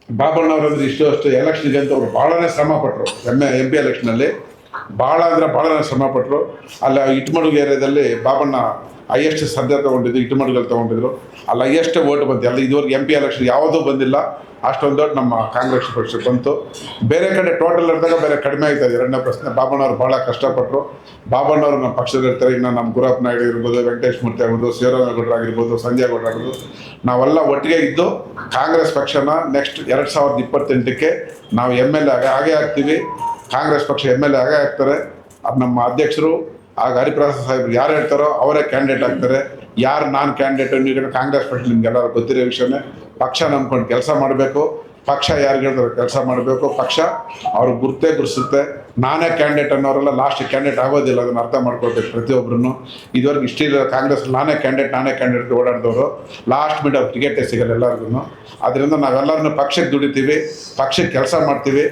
ಬಾಬಣ್ಣ ಅವರಂದ್ರೆ ಅಷ್ಟು ಎಲೆಕ್ಷನ್ಗೆ ಅಂತ ಅವ್ರು ಭಾಳನೇ ಶ್ರಮ ಪಟ್ಟರು. MP ಎಲೆಕ್ಷನಲ್ಲಿ ಭಾಳ ಅಂದರೆ ಭಾಳ ಶ್ರಮಪಟ್ಟರು. ಅಲ್ಲಿ ಇಟ್ಮಡುಗು ಏರಿಯಾದಲ್ಲಿ ಬಾಬಣ್ಣ ಹೈಯೆಸ್ಟ್ ಸದ್ಯ ತೊಗೊಂಡಿದ್ದು, ಇಟ್ಮಡುಗಲ್ಲಿ ತೊಗೊಂಡಿದ್ರು. ಅಲ್ಲಿ ಹೈಯೆಸ್ಟ್ ಓಟ್ ಬಂತು. ಅಲ್ಲಿ ಇದುವರೆಗೆ MP ಎಲೆಕ್ಷನ್ ಯಾವುದೂ ಬಂದಿಲ್ಲ. ಅಷ್ಟೊಂದು ದೊಡ್ಡ ನಮ್ಮ ಕಾಂಗ್ರೆಸ್ ಪಕ್ಷಕ್ಕೆ ಬಂತು. ಬೇರೆ ಕಡೆ ಟೋಟಲ್ ಹಿಡಿದಾಗ ಬೇರೆ ಕಡಿಮೆ ಆಯ್ತದೆ. ಎರಡನೇ ಪ್ರಶ್ನೆ, ಬಾಬಣ್ಣವ್ರು ಭಾಳ ಕಷ್ಟಪಟ್ಟರು. ಬಾಬಣ್ಣವರು ನಮ್ಮ ಪಕ್ಷದಲ್ಲಿ ಇರ್ತಾರೆ. ಇನ್ನು ನಮ್ಮ ಗುರಪ್ಪ ನಾಯ್ಡು ಇರ್ಬೋದು, ವೆಂಕಟೇಶ್ ಮೂರ್ತಿ ಆಗ್ಬೋದು, ಶಿವರಾಮೇಗೌಡರು ಆಗಿರ್ಬೋದು, ಸಂಜಯ್ ಗೌಡರು ಆಗಿರ್ಬೋದು, ನಾವೆಲ್ಲ ಒಟ್ಟಿಗೆ ಇದ್ದು ಕಾಂಗ್ರೆಸ್ ಪಕ್ಷನ ನೆಕ್ಸ್ಟ್ 2028ಕ್ಕೆ ನಾವು MLA ಆಗೇ ಆಗ್ತೀವಿ. ಕಾಂಗ್ರೆಸ್ ಪಕ್ಷ MLA ಆಗೇ ಆಗ್ತಾರೆ. ಅದು ನಮ್ಮ ಅಧ್ಯಕ್ಷರು ಆಗ ಹರಿಪ್ರಸಾದ್ ಸಾಹೇಬ್ರು ಯಾರು ಹೇಳ್ತಾರೋ ಅವರೇ ಕ್ಯಾಂಡಿಡೇಟ್ ಆಗ್ತಾರೆ. ಯಾರು ನಾನು ಕ್ಯಾಂಡಿಡೇಟ್ ನೀವು ಕಾಂಗ್ರೆಸ್ ಪಕ್ಷ ನಿಮ್ಗೆಲ್ಲರೂ ಗೊತ್ತಿರೋ ವಿಷಯನೇ. ಪಕ್ಷ ನಂಬ್ಕೊಂಡು ಕೆಲಸ ಮಾಡಬೇಕು. ಪಕ್ಷ ಯಾರಿಗೆ ಹೇಳ್ತಾರೆ ಕೆಲಸ ಮಾಡಬೇಕು. ಪಕ್ಷ ಅವ್ರಿಗೆ ಗುರುತಿಸುತ್ತೆ. ನಾನೇ ಕ್ಯಾಂಡಿಡೇಟ್ ಅನ್ನೋರೆಲ್ಲ ಲಾಸ್ಟ್ ಕ್ಯಾಂಡಿಡೇಟ್ ಆಗೋದಿಲ್ಲ. ಅದನ್ನು ಅರ್ಥ ಮಾಡ್ಕೊಳ್ಬೇಕು ಪ್ರತಿಯೊಬ್ಬರೂ. ಇದುವರೆಗೆ ಇಷ್ಟಿಲ್ಲ ಕಾಂಗ್ರೆಸ್ ನಾನೇ ಕ್ಯಾಂಡಿಡೇಟ್ ಓಡಾಡಿದವರು ಲಾಸ್ಟ್ ಮಿಡ್ ಅವ್ರು ಟಿಕೆಟೇ ಸಿಗಲ್ಲ ಎಲ್ಲರಿಗೂ. ಅದರಿಂದ ನಾವೆಲ್ಲರನ್ನೂ ಪಕ್ಷಕ್ಕೆ ದುಡಿತೀವಿ, ಪಕ್ಷಕ್ಕೆ ಕೆಲಸ ಮಾಡ್ತೀವಿ.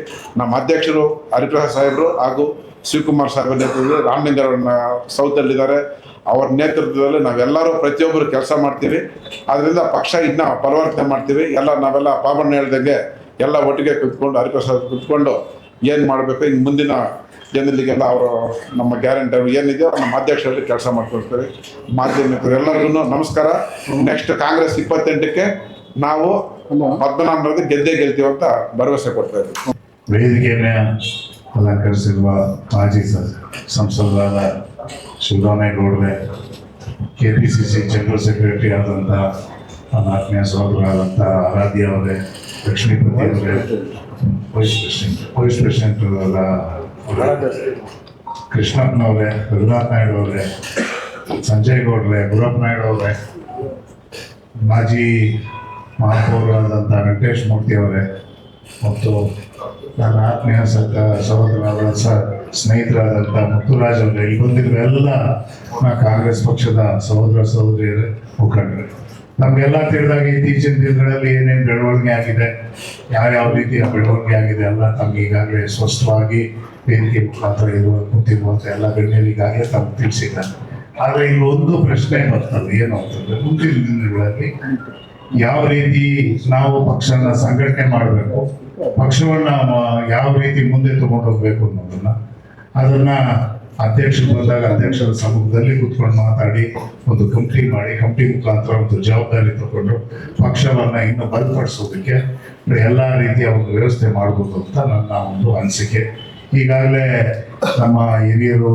ನಮ್ಮ ಅಧ್ಯಕ್ಷರು ಹರಿಪ್ರಸಾದ್ ಸಾಹೇಬರು ಹಾಗೂ ಶಿವಕುಮಾರ್ ಸಾಹೇಬ್ ನೇತೃತ್ವದಲ್ಲಿ ರಾಮಲಿಂಗರವ್ರನ್ನ ಸೌತಲ್ಲಿದ್ದಾರೆ. ಅವ್ರ ನೇತೃತ್ವದಲ್ಲಿ ನಾವೆಲ್ಲರೂ ಪ್ರತಿಯೊಬ್ಬರು ಕೆಲಸ ಮಾಡ್ತೀವಿ. ಅದರಿಂದ ಪಕ್ಷ ಇನ್ನೂ ಪರಿವರ್ತನೆ ಮಾಡ್ತೀವಿ. ನಾವೆಲ್ಲ ಬಾಬಣ್ಣ ಹೇಳ್ದಂಗೆ ಎಲ್ಲ ಒಟ್ಟಿಗೆ ಕುತ್ಕೊಂಡು ಹರಿಪ್ರಸಾದ್ ಕುತ್ಕೊಂಡು ಏನು ಮಾಡಬೇಕು ಇನ್ನು ಮುಂದಿನ ಜನರಿಗೆಲ್ಲ ಅವರು ನಮ್ಮ ಗ್ಯಾರಂಟಿ ಏನಿದೆಯೋ ನಮ್ಮ ಅಧ್ಯಕ್ಷರಲ್ಲಿ ಕೆಲಸ ಮಾಡ್ಕೊಳ್ತಾರೆ. ಮಾಧ್ಯಮಿಕರು ಎಲ್ಲರಿಗೂ ನಮಸ್ಕಾರ. ನೆಕ್ಸ್ಟ್ ಕಾಂಗ್ರೆಸ್ 28ಕ್ಕೆ ನಾವು ಪದ್ಮನಾಭನವರಿಗೆ ಗೆದ್ದೇ ಗೆಲ್ತೀವಿ ಅಂತ ಭರವಸೆ ಕೊಡ್ತಾ ಇದ್ದೀವಿ. ವೇದಿಕೆಯನ್ನು ಅಲಂಕರಿಸಿರುವ ಮಾಜಿ ಸಂಸದರಾದ ಶಿವರಾಮೇಗೌಡರೇ, KPCC ಜನರಲ್ ಸೆಕ್ರೆಟರಿ ಆದಂಥ ನನ್ನ ಆತ್ಮೀಯ ಸಹೋದರರಾದಂಥ ಆರಾಧ್ಯ ಅವರೇ, ಲಕ್ಷ್ಮೀಪತಿ ಅವರೇ, ವೈಸ್ ಪ್ರೆಸಿಡೆಂಟ್ ಕೃಷ್ಣಪ್ಪನವರೇ, ರಘುನಾಥ್ ನಾಯ್ಡು ಅವರೇ, ಸಂಜಯ್ ಗೌಡ್ರೆ, ಗುರಪ್ಪ ನಾಯ್ಡು ಅವರೇ, ಮಾಜಿ ಮಹಾಪೌರರಾದಂಥ ವೆಂಕಟೇಶ್ ಮೂರ್ತಿ ಅವರೇ ಮತ್ತು ನನ್ನ ಆತ್ಮೀಯ ಸಹೋದರರಾದ ಸ್ನೇಹಿತರಾದಂಥ ಮುತ್ತುರಾಜ್ ಅವರೇ, ಇಲ್ಲಿ ಬಂದಿರುವ ಎಲ್ಲ ಕಾಂಗ್ರೆಸ್ ಪಕ್ಷದ ಸಹೋದರ ಸಹೋದರಿಯರೇ, ಮುಖಂಡರು, ನಮಗೆಲ್ಲ ತಿಳಿದಾಗ ಇತ್ತೀಚಿನ ದಿನಗಳಲ್ಲಿ ಏನೇನು ಬೆಳವಣಿಗೆ ಆಗಿದೆ, ಯಾವ್ಯಾವ ರೀತಿಯ ಬೆಳವಣಿಗೆ ಆಗಿದೆ ಎಲ್ಲ ತಮ್ಗೆ ಈಗಾಗಲೇ ಸ್ಪಷ್ಟವಾಗಿ ವೇದಿಕೆ ಮುಖಾಂತರ ಕೂತಿರುವಂಥ ಎಲ್ಲ ಗಣ್ಯರಿಗಾಗಲೇ ತಮ್ಗೆ ತಿಳಿಸಿದ್ದಾರೆ. ಆದರೆ ಇಲ್ಲಿ ಒಂದು ಪ್ರಶ್ನೆ ಬರ್ತದೆ, ಏನು ಅಂತಂದ್ರೆ ಮುಂದಿನ ದಿನಗಳಲ್ಲಿ ಯಾವ ರೀತಿ ನಾವು ಪಕ್ಷನ ಸಂಘಟನೆ ಮಾಡಬೇಕು, ಪಕ್ಷವನ್ನ ಯಾವ ರೀತಿ ಮುಂದೆ ತಗೊಂಡು ಹೋಗ್ಬೇಕು ಅದನ್ನ ಅಧ್ಯಕ್ಷರು ಬಂದಾಗ ಅಧ್ಯಕ್ಷರ ಸಮ್ಮುಖದಲ್ಲಿ ಕೂತ್ಕೊಂಡು ಮಾತಾಡಿ ಒಂದು ಕಮಿಟಿ ಮುಖಾಂತರ ಒಂದು ಜವಾಬ್ದಾರಿ ತಗೊಂಡು ಪಕ್ಷವನ್ನ ಇನ್ನು ಬಲಪಡಿಸೋದಕ್ಕೆ ಎಲ್ಲ ರೀತಿಯ ಒಂದು ವ್ಯವಸ್ಥೆ ಮಾಡಬಹುದು ಅಂತ ನನ್ನ ಒಂದು ಅನಿಸಿಕೆ. ಈಗಾಗಲೇ ನಮ್ಮ ಹಿರಿಯರು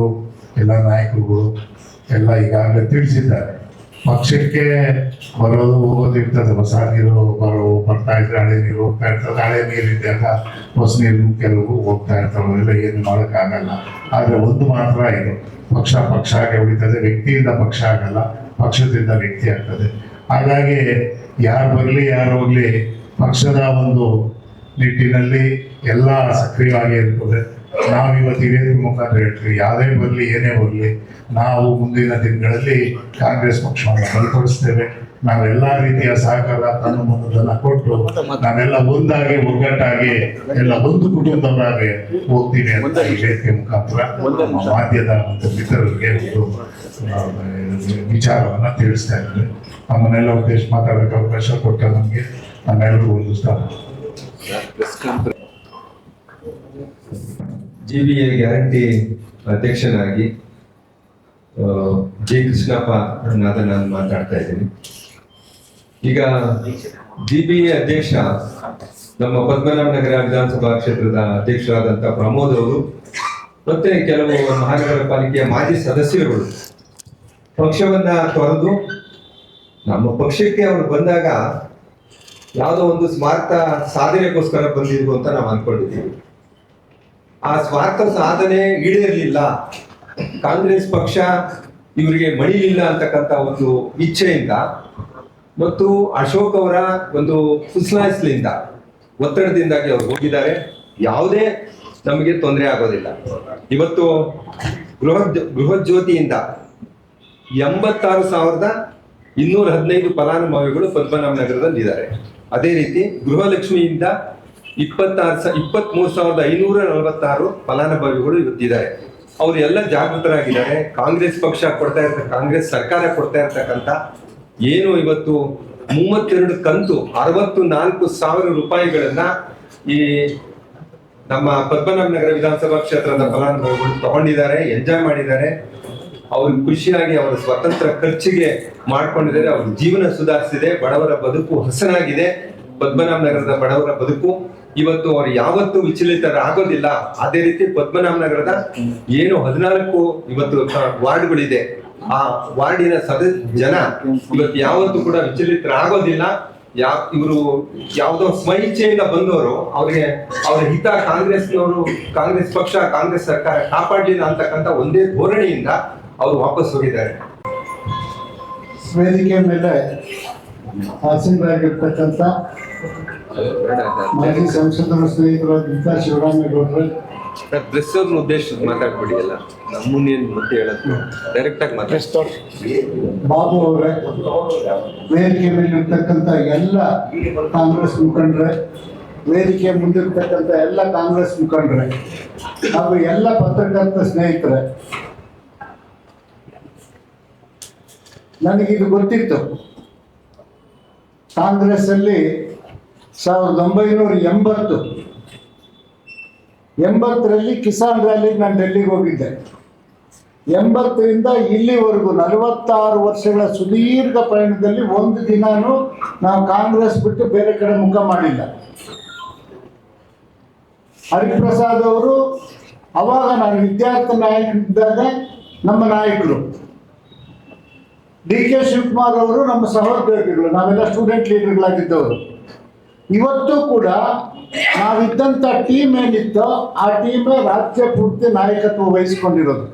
ಎಲ್ಲ ನಾಯಕರುಗಳು ಎಲ್ಲ ಈಗಾಗಲೇ ತಿಳಿಸಿದ್ದಾರೆ. ಪಕ್ಷಕ್ಕೆ ಬರೋದು ಹೋಗೋದು ಇರ್ತದೆ, ಹೊಸ ನೀರು ಬರ್ತಾ ಇದ್ರೆ ಹಳೆ ನೀರು ಹೋಗ್ತಾ ಇರ್ತದೆ, ಹಳೆ ನೀರು ಇದ್ದಾಗ ಹೊಸ ನೀರು ಕೆಲವು ಹೋಗ್ತಾ ಇರ್ತಾವೆ, ಎಲ್ಲ ಏನು ಮಾಡೋಕ್ಕಾಗಲ್ಲ. ಆದರೆ ಒಂದು ಮಾತ್ರ ಇದು, ಪಕ್ಷ ಆಗಿ ಉಳಿತದೆ, ವ್ಯಕ್ತಿಯಿಂದ ಪಕ್ಷ ಆಗಲ್ಲ, ಪಕ್ಷದಿಂದ ವ್ಯಕ್ತಿ ಆಗ್ತದೆ. ಹಾಗಾಗಿ ಯಾರು ಬರಲಿ ಯಾರು ಹೋಗ್ಲಿ ಪಕ್ಷದ ಒಂದು ನಿಟ್ಟಿನಲ್ಲಿ ಎಲ್ಲ ಸಕ್ರಿಯವಾಗಿ ಇರ್ತದೆ. ನಾವು ಇವತ್ತು ವೇದಿಕೆ ಮುಖಾಂತರ ಹೇಳ್ತೀವಿ, ಯಾವುದೇ ಬರಲಿ ಏನೇ ಬರಲಿ ನಾವು ಮುಂದಿನ ದಿನಗಳಲ್ಲಿ ಕಾಂಗ್ರೆಸ್ ಪಕ್ಷವನ್ನು ಬಲಪಡಿಸ್ತೇವೆ. ನಾವೆಲ್ಲ ರೀತಿಯ ಸಹಕಾರ ತನ್ನ ಕೊಟ್ಟು ನಾವೆಲ್ಲ ಒಂದಾಗಿ ಒಗ್ಗಟ್ಟಾಗಿ ಎಲ್ಲ ಒಂದು ಕುಟುಂಬದವರಾಗಿ ಹೋಗ್ತೀವಿ ಅಂತ ಈ ವೇದಿಕೆ ಮುಖಾಂತರ ನಮ್ಮ ಮಾಧ್ಯಮದ ಮತ್ತು ಮಿತ್ರರಿಗೆ ಒಂದು ವಿಚಾರವನ್ನ ತಿಳಿಸ್ತಾ ಇದ್ದಾರೆ. ನಮ್ಮನ್ನೆಲ್ಲ ಉದ್ದೇಶ ಮಾತಾಡೋಕೆ ಅವಕಾಶ ಕೊಟ್ಟ ನಮಗೆ ನಮ್ಮೆಲ್ಲರಿಗೂ ಒಂದು GBA ಗ್ಯಾರಂಟಿ ಅಧ್ಯಕ್ಷನಾಗಿ ಜೆ ಕೃಷ್ಣಪ್ಪ ನಾನು ಮಾತಾಡ್ತಾ ಇದ್ದೀನಿ. ಈಗ GBA ಅಧ್ಯಕ್ಷ ನಮ್ಮ ಪದ್ಮನಾಭನಗರ ವಿಧಾನಸಭಾ ಕ್ಷೇತ್ರದ ಅಧ್ಯಕ್ಷರಾದಂಥ ಪ್ರಮೋದ್ ಅವರು ಮತ್ತೆ ಕೆಲವು ಮಹಾನಗರ ಪಾಲಿಕೆಯ ಮಾಜಿ ಸದಸ್ಯರುಗಳು ಪಕ್ಷವನ್ನ ತೊರೆದು ನಮ್ಮ ಪಕ್ಷಕ್ಕೆ ಅವರು ಬಂದಾಗ ಯಾವುದೋ ಒಂದು ಸ್ಮಾರ್ಥ ಸಾಧನೆಗೋಸ್ಕರ ಬಂದಿದ್ರು ಅಂತ ನಾವು ಅನ್ಕೊಂಡಿದ್ದೀವಿ. ಆ ಸ್ವಾರ್ಥ ಸಾಧನೆ ಈಡೇರಲಿಲ್ಲ, ಕಾಂಗ್ರೆಸ್ ಪಕ್ಷ ಇವರಿಗೆ ಮಣಿಲಿಲ್ಲ ಅಂತಕ್ಕಂಥ ಒಂದು ಇಚ್ಛೆಯಿಂದ ಮತ್ತು ಅಶೋಕ್ ಅವರ ಒಂದು ಫುಸ್ಲಾಯಿಸ್ಲಿಂದ ಒತ್ತಡದಿಂದಾಗಿ ಅವ್ರು ಹೋಗಿದ್ದಾರೆ. ಯಾವುದೇ ನಮಗೆ ತೊಂದರೆ ಆಗೋದಿಲ್ಲ. ಇವತ್ತು ಬೃಹತ್ ಜ್ಯೋತಿಯಿಂದ 86,215 ಫಲಾನುಭವಿಗಳು ಪದ್ಮನಾಭನಗರದಲ್ಲಿ ಇದ್ದಾರೆ. ಅದೇ ರೀತಿ ಗೃಹಲಕ್ಷ್ಮಿಯಿಂದ 23,546 ಫಲಾನುಭವಿಗಳು ಇವತ್ತಿದ್ದಾರೆ. ಅವರು ಎಲ್ಲ ಜಾಗೃತರಾಗಿದ್ದಾರೆ. ಕಾಂಗ್ರೆಸ್ ಪಕ್ಷ ಕಾಂಗ್ರೆಸ್ ಸರ್ಕಾರ ಕೊಡ್ತಾ ಇರ್ತಕ್ಕಂಥ ಏನು ಇವತ್ತು 32 ಕಂತು 64,000 ರೂಪಾಯಿಗಳನ್ನ ಈ ನಮ್ಮ ಪದ್ಮನಾಭನಗರ ವಿಧಾನಸಭಾ ಕ್ಷೇತ್ರದ ಫಲಾನುಭವಿಗಳು ತಗೊಂಡಿದ್ದಾರೆ, ಎಂಜಾಯ್ ಮಾಡಿದ್ದಾರೆ. ಅವ್ರಿಗೆ ಖುಷಿಯಾಗಿ ಅವರ ಸ್ವತಂತ್ರ ಖರ್ಚಿಗೆ ಮಾಡ್ಕೊಂಡಿದ್ದಾರೆ. ಅವ್ರ ಜೀವನ ಸುಧಾರಿಸಿದೆ, ಬಡವರ ಬದುಕು ಹಸನಾಗಿದೆ. ಪದ್ಮನಾಭನಗರದ ಬಡವರ ಬದುಕು ಇವತ್ತು ಅವ್ರು ಯಾವತ್ತೂ ವಿಚಲಿತರಾಗೋದಿಲ್ಲ. ಅದೇ ರೀತಿ ಪದ್ಮನಾಭನಗರದ ಏನು 14 ಇವತ್ತು ವಾರ್ಡ್ಗಳಿದೆ, ಆ ವಾರ್ಡಿನ ಜನ ಇವತ್ತು ಯಾವತ್ತೂ ಕೂಡ ವಿಚಲಿತರಾಗೋದಿಲ್ಲ. ಇವರು ಯಾವುದೋ ಸ್ವಇಚ್ಛೆಯಿಂದ ಬಂದವರು, ಅವ್ರಿಗೆ ಅವ್ರ ಹಿತ ಕಾಂಗ್ರೆಸ್ ಪಕ್ಷ, ಕಾಂಗ್ರೆಸ್ ಸರ್ಕಾರ ಕಾಪಾಡಲಿಲ್ಲ ಅಂತಕ್ಕಂಥ ಒಂದೇ ಧೋರಣೆಯಿಂದ ಅವರು ವಾಪಸ್ ಹೋಗಿದ್ದಾರೆ. ವೇದಿಕೆ ಮೇಲೆ ಆಸೀನರಾಗಿರ್ತಕ್ಕಂಥ ಮಾಜಿ ಸಂಸದರು ಸ್ನೇಹಿತರಾದಂಥ ಶಿವರಾಮೇಗೌಡರು, ಪ್ರೆಸ್ ಅವ್ರನ್ನ ಉದ್ದೇಶ ಮಾತಾಡ್ಬಿಡಿ, ಎಲ್ಲ ನಮ್ಮನ್ನೇನು ಮತ್ತೆ ಹೇಳೋದು ಡೈರೆಕ್ಟ್ ಆಗಿ ಮಾತಾಡ್ತಾರೆ. ಬಾಬು ಅವರೇ, ವೇದಿಕೆ ಮೇಲಿರ್ತಕ್ಕಂಥ ಎಲ್ಲ ಕಾಂಗ್ರೆಸ್ ಮುಖಂಡರೇ, ವೇದಿಕೆ ಮುಂದಿರ್ತಕ್ಕಂಥ ಎಲ್ಲ ಕಾಂಗ್ರೆಸ್ ಮುಖಂಡರೇ ಹಾಗೂ ಎಲ್ಲ ಪತ್ರಕರ್ತ ಸ್ನೇಹಿತರೆ, ನನಗಿದು ಗೊತ್ತಿತ್ತು. ಕಾಂಗ್ರೆಸ್ ಅಲ್ಲಿ 1980ರಲ್ಲಿ ಕಿಸಾನ್ ರ್ಯಾಲಿಗೆ ನಾನು ಡೆಲ್ಲಿಗೆ ಹೋಗಿದ್ದೆ. 80ರಿಂದ ಇಲ್ಲಿವರೆಗೂ 46 ವರ್ಷಗಳ ಸುದೀರ್ಘ ಪ್ರಯಾಣದಲ್ಲಿ ಒಂದು ದಿನಾನು ನಾವು ಕಾಂಗ್ರೆಸ್ ಬಿಟ್ಟು ಬೇರೆ ಕಡೆ ಮುಖ ಮಾಡಿಲ್ಲ. ಹರಿಪ್ರಸಾದ್ ಅವರು ಅವಾಗ ನಾನು ವಿದ್ಯಾರ್ಥಿ ನಾಯಕರಿದ್ದಾಗ ನಮ್ಮ ನಾಯಕರು, ಡಿ.ಕೆ. ಶಿವಕುಮಾರ್ ಅವರು ನಮ್ಮ ಸಹೋದ್ಯೋಗಿಗಳು, ನಾವೆಲ್ಲ ಸ್ಟೂಡೆಂಟ್ ಲೀಡರ್ಗಳಾಗಿದ್ದವರು. ಇವತ್ತು ಕೂಡ ನಾವಿದ್ದಂಥ ಟೀಮ್ ಏನಿತ್ತೋ ಆ ಟೀಮೇ ರಾಜ್ಯ ಪೂರ್ತಿ ನಾಯಕತ್ವ ವಹಿಸಿಕೊಂಡಿರೋದು.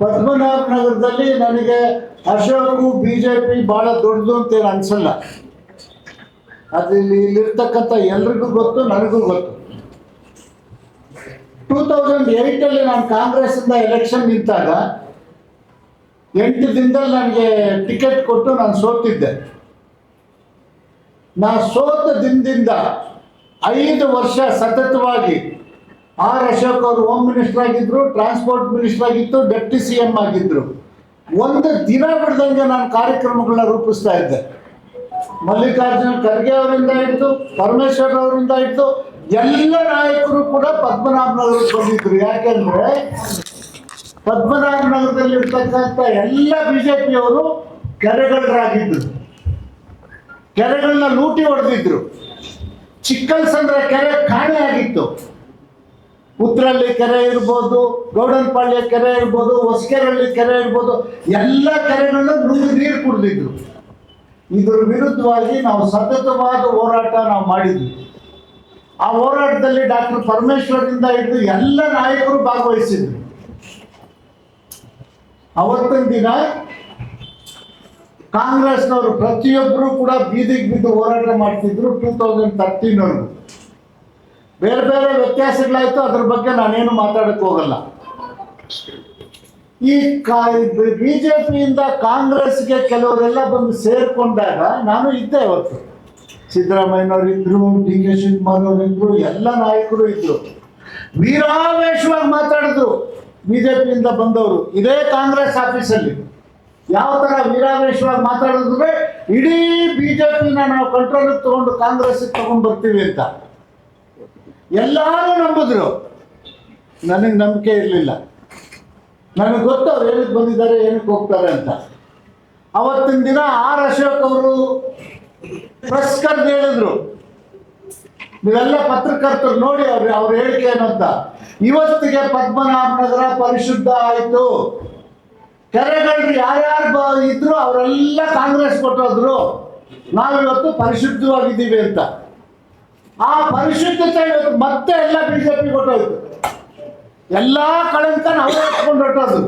ಪದ್ಮನಾಭನಗರದಲ್ಲಿ ನನಗೆ ಅಶೋಕು ಬಿಜೆಪಿ ಬಹಳ ದೊಡ್ಡದು ಅಂತ ಏನು ಅನ್ಸಲ್ಲ. ಅದು ಇಲ್ಲಿರ್ತಕ್ಕಂಥ ಎಲ್ರಿಗೂ ಗೊತ್ತು, ನನಗೂ ಗೊತ್ತು. 2008 ನಾನು ಕಾಂಗ್ರೆಸ್ ಇಂದ ಎಲೆಕ್ಷನ್ ನಿಂತಾಗ 8 ದಿನದಲ್ಲಿ ನನಗೆ ಟಿಕೆಟ್ ಕೊಟ್ಟು ನಾನು ಸೋತಿದ್ದೆ. ನಾ ಸೋತ ದಿನದಿಂದ 5 ವರ್ಷ ಸತತವಾಗಿ ಆರ್ ಅಶೋಕ್ ಅವರು ಹೋಮ್ ಮಿನಿಸ್ಟರ್ ಆಗಿದ್ರು, ಟ್ರಾನ್ಸ್ಪೋರ್ಟ್ ಮಿನಿಸ್ಟರ್ ಆಗಿತ್ತು, ಡೆಪ್ಟಿ CM ಆಗಿದ್ರು. ಒಂದು ದಿನ ಬಿಡ್ದಂಗೆ ನಾನು ಕಾರ್ಯಕ್ರಮಗಳನ್ನ ರೂಪಿಸ್ತಾ ಇದ್ದೆ. ಮಲ್ಲಿಕಾರ್ಜುನ ಖರ್ಗೆ ಅವರಿಂದ ಹಿಡಿದು, ಪರಮೇಶ್ವರ್ ಅವರಿಂದ ಹಿಡಿದು ಎಲ್ಲ ನಾಯಕರು ಕೂಡ ಪದ್ಮನಾಭನಗರಕ್ಕೆ ಬಂದಿದ್ರು. ಯಾಕೆಂದ್ರೆ ಪದ್ಮನಾಭನಗರದಲ್ಲಿ ಇರ್ತಕ್ಕಂಥ ಎಲ್ಲ ಬಿಜೆಪಿಯವರು ಕೆರೆಗಳರಾಗಿದ್ರು, ಕೆರೆಗಳನ್ನ ಲೂಟಿ ಹೊಡೆದಿದ್ರು. ಚಿಕ್ಕಲ್ಸಂದ್ರ ಕೆರೆ ಕಾಣೆ ಆಗಿತ್ತು. ಉತ್ತರಳ್ಳಿ ಕೆರೆ ಇರ್ಬೋದು, ಗೌಡನಪಾಳ್ಯ ಕೆರೆ ಇರ್ಬೋದು, ಹೊಸಕೆರಳ್ಳಿ ಕೆರೆ ಇರ್ಬೋದು, ಎಲ್ಲ ಕೆರೆಗಳನ್ನ ನುಂಗಿ ನೀರು ಕುಡಿದಿದ್ರು. ಇದ್ರ ವಿರುದ್ಧವಾಗಿ ನಾವು ಸತತವಾದ ಹೋರಾಟ ನಾವು ಮಾಡಿದ್ವಿ. ಆ ಹೋರಾಟದಲ್ಲಿ ಡಾಕ್ಟರ್ ಪರಮೇಶ್ವರಿಂದ ಹಿಡಿದು ಎಲ್ಲ ನಾಯಕರು ಭಾಗವಹಿಸಿದ್ರು. ಅವತ್ತಿನ ದಿನ ಕಾಂಗ್ರೆಸ್ನವರು ಪ್ರತಿಯೊಬ್ಬರು ಕೂಡ ಬೀದಿಗೆ ಬಿದ್ದು ಹೋರಾಟ ಮಾಡ್ತಿದ್ರು. 2013ವರೆಗೂ ಬೇರೆ ಬೇರೆ ವ್ಯತ್ಯಾಸಗಳಾಯ್ತು, ಅದ್ರ ಬಗ್ಗೆ ನಾನೇನು ಮಾತಾಡಕ್ಕೆ ಹೋಗಲ್ಲ. ಈ ಬಿಜೆಪಿಯಿಂದ ಕಾಂಗ್ರೆಸ್ಗೆ ಕೆಲವರೆಲ್ಲ ಬಂದು ಸೇರ್ಕೊಂಡಾಗ ನಾನು ಇದ್ದೆ. ಅವತ್ತು ಸಿದ್ದರಾಮಯ್ಯನವರು ಇದ್ರು, ಡಿ.ಕೆ. ಶಿವಕುಮಾರ್ ಅವರು ಇದ್ರು, ಎಲ್ಲ ನಾಯಕರು ಇದ್ರು. ವೀರಾವೇಶವಾಗಿ ಮಾತಾಡಿದ್ರು ಬಿಜೆಪಿಯಿಂದ ಬಂದವರು ಇದೇ ಕಾಂಗ್ರೆಸ್ ಆಫೀಸಲ್ಲಿ. ಯಾವ ತರ ವೀರಾವೇಶವಾಗಿ ಮಾತಾಡಿದ್ರೆ ಇಡೀ ಬಿಜೆಪಿನ ನಾವು ಕಂಟ್ರೋಲಿಗೆ ತಗೊಂಡು ಕಾಂಗ್ರೆಸ್ ತಗೊಂಡು ಬರ್ತೀವಿ ಅಂತ ಎಲ್ಲರೂ ನಂಬಿದ್ರು. ನನಗೆ ನಂಬಿಕೆ ಇರಲಿಲ್ಲ. ನನಗೆ ಗೊತ್ತು ಅವ್ರು ಏನಕ್ಕೆ ಬಂದಿದ್ದಾರೆ, ಏನಕ್ಕೆ ಹೋಗ್ತಾರೆ ಅಂತ. ಅವತ್ತಿನ ದಿನ ಆರ್ ಅಶೋಕ್ ಅವರು ಪ್ರೆಸ್ ಕರೆದು ಹೇಳಿದ್ರು, ನೀವೆಲ್ಲ ಪತ್ರಕರ್ತರು ನೋಡಿ ಅವ್ರ ಹೇಳಿಕೆ ಏನಂತ, ಇವತ್ತಿಗೆ ಪದ್ಮನಾಭನಗರ ಪರಿಶುದ್ಧ ಆಯಿತು. ಕೆರೆಗಳು ಯಾರ್ಯಾರು ಇದ್ರು ಅವರೆಲ್ಲ ಕಾಂಗ್ರೆಸ್ ಕೊಟ್ಟೋದ್ರು, ನಾವಿವತ್ತು ಪರಿಶುದ್ಧವಾಗಿದ್ದೀವಿ ಅಂತ. ಆ ಪರಿಶುದ್ಧತೆ ಇವತ್ತು ಮತ್ತೆ ಎಲ್ಲ ಬಿಜೆಪಿ ಕೊಟ್ಟೋಯ್ತು. ಎಲ್ಲ ಕಳಂಕ ನಾವು ಎತ್ಕೊಂಡು ಹೊಟ್ಟೋದು.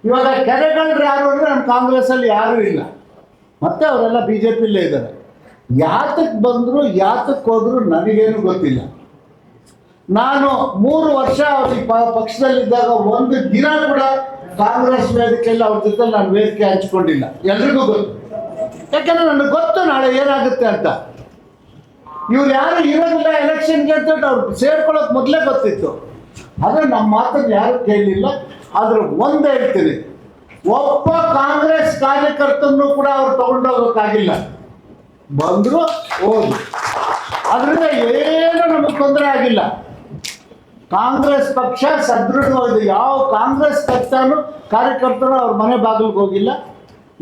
ಇವಾಗ ಕೆರೆಗಳು ಯಾರು ಅಂದರೆ ನಮ್ಮ ಕಾಂಗ್ರೆಸ್ಸಲ್ಲಿ ಯಾರೂ ಇಲ್ಲ, ಮತ್ತೆ ಅವರೆಲ್ಲ ಬಿಜೆಪಿಲೇ ಇದ್ದಾರೆ. ಯಾತಕ್ಕೆ ಬಂದರು ಯಾತಕ್ಕೆ ಹೋದ್ರು ನನಗೇನು ಗೊತ್ತಿಲ್ಲ. ನಾನು 3 ವರ್ಷ ಅವ್ರಿಗೆ ಪಕ್ಷದಲ್ಲಿದ್ದಾಗ ಒಂದು ದಿನ ಕೂಡ ಕಾಂಗ್ರೆಸ್ ವೇದಿಕೆಯಲ್ಲಿ ಅವ್ರ ಜೊತೆ ನಾನು ವೇದಿಕೆ ಹಂಚ್ಕೊಂಡಿಲ್ಲ. ಎಲ್ರಿಗೂ ಗೊತ್ತು, ಯಾಕಂದ್ರೆ ನನಗೆ ಗೊತ್ತು ನಾಳೆ ಏನಾಗುತ್ತೆ ಅಂತ. ಇವ್ರು ಯಾರು ಇರೋದಿಲ್ಲ ಎಲೆಕ್ಷನ್ಗೆ ಅಂತ ಅವ್ರು ಸೇರ್ಕೊಳ್ಳೋಕೆ ಮೊದಲೇ ಗೊತ್ತಿತ್ತು. ಆದರೆ ನಮ್ಮ ಮಾತನ್ನು ಯಾರು ಕೇಳಲಿಲ್ಲ. ಆದ್ರೆ ಒಂದು ಹೇಳ್ತೀನಿ, ಒಬ್ಬ ಕಾಂಗ್ರೆಸ್ ಕಾರ್ಯಕರ್ತನೂ ಕೂಡ ಅವ್ರು ತಗೊಂಡೋಗೋಕ್ಕಾಗಿಲ್ಲ. ಬಂದ್ರು ಹೋದ್ರು. ಅದರಿಂದ ಏನು ನಮಗೆ ತೊಂದರೆ ಆಗಿಲ್ಲ. ಕಾಂಗ್ರೆಸ್ ಪಕ್ಷ ಸದೃಢವಾಗಿದೆ. ಯಾವ ಕಾಂಗ್ರೆಸ್ ಕಾರ್ಯಕರ್ತನೂ ಅವ್ರ ಮನೆ ಬಾಗಿಲಿಗೆ ಹೋಗಿಲ್ಲ,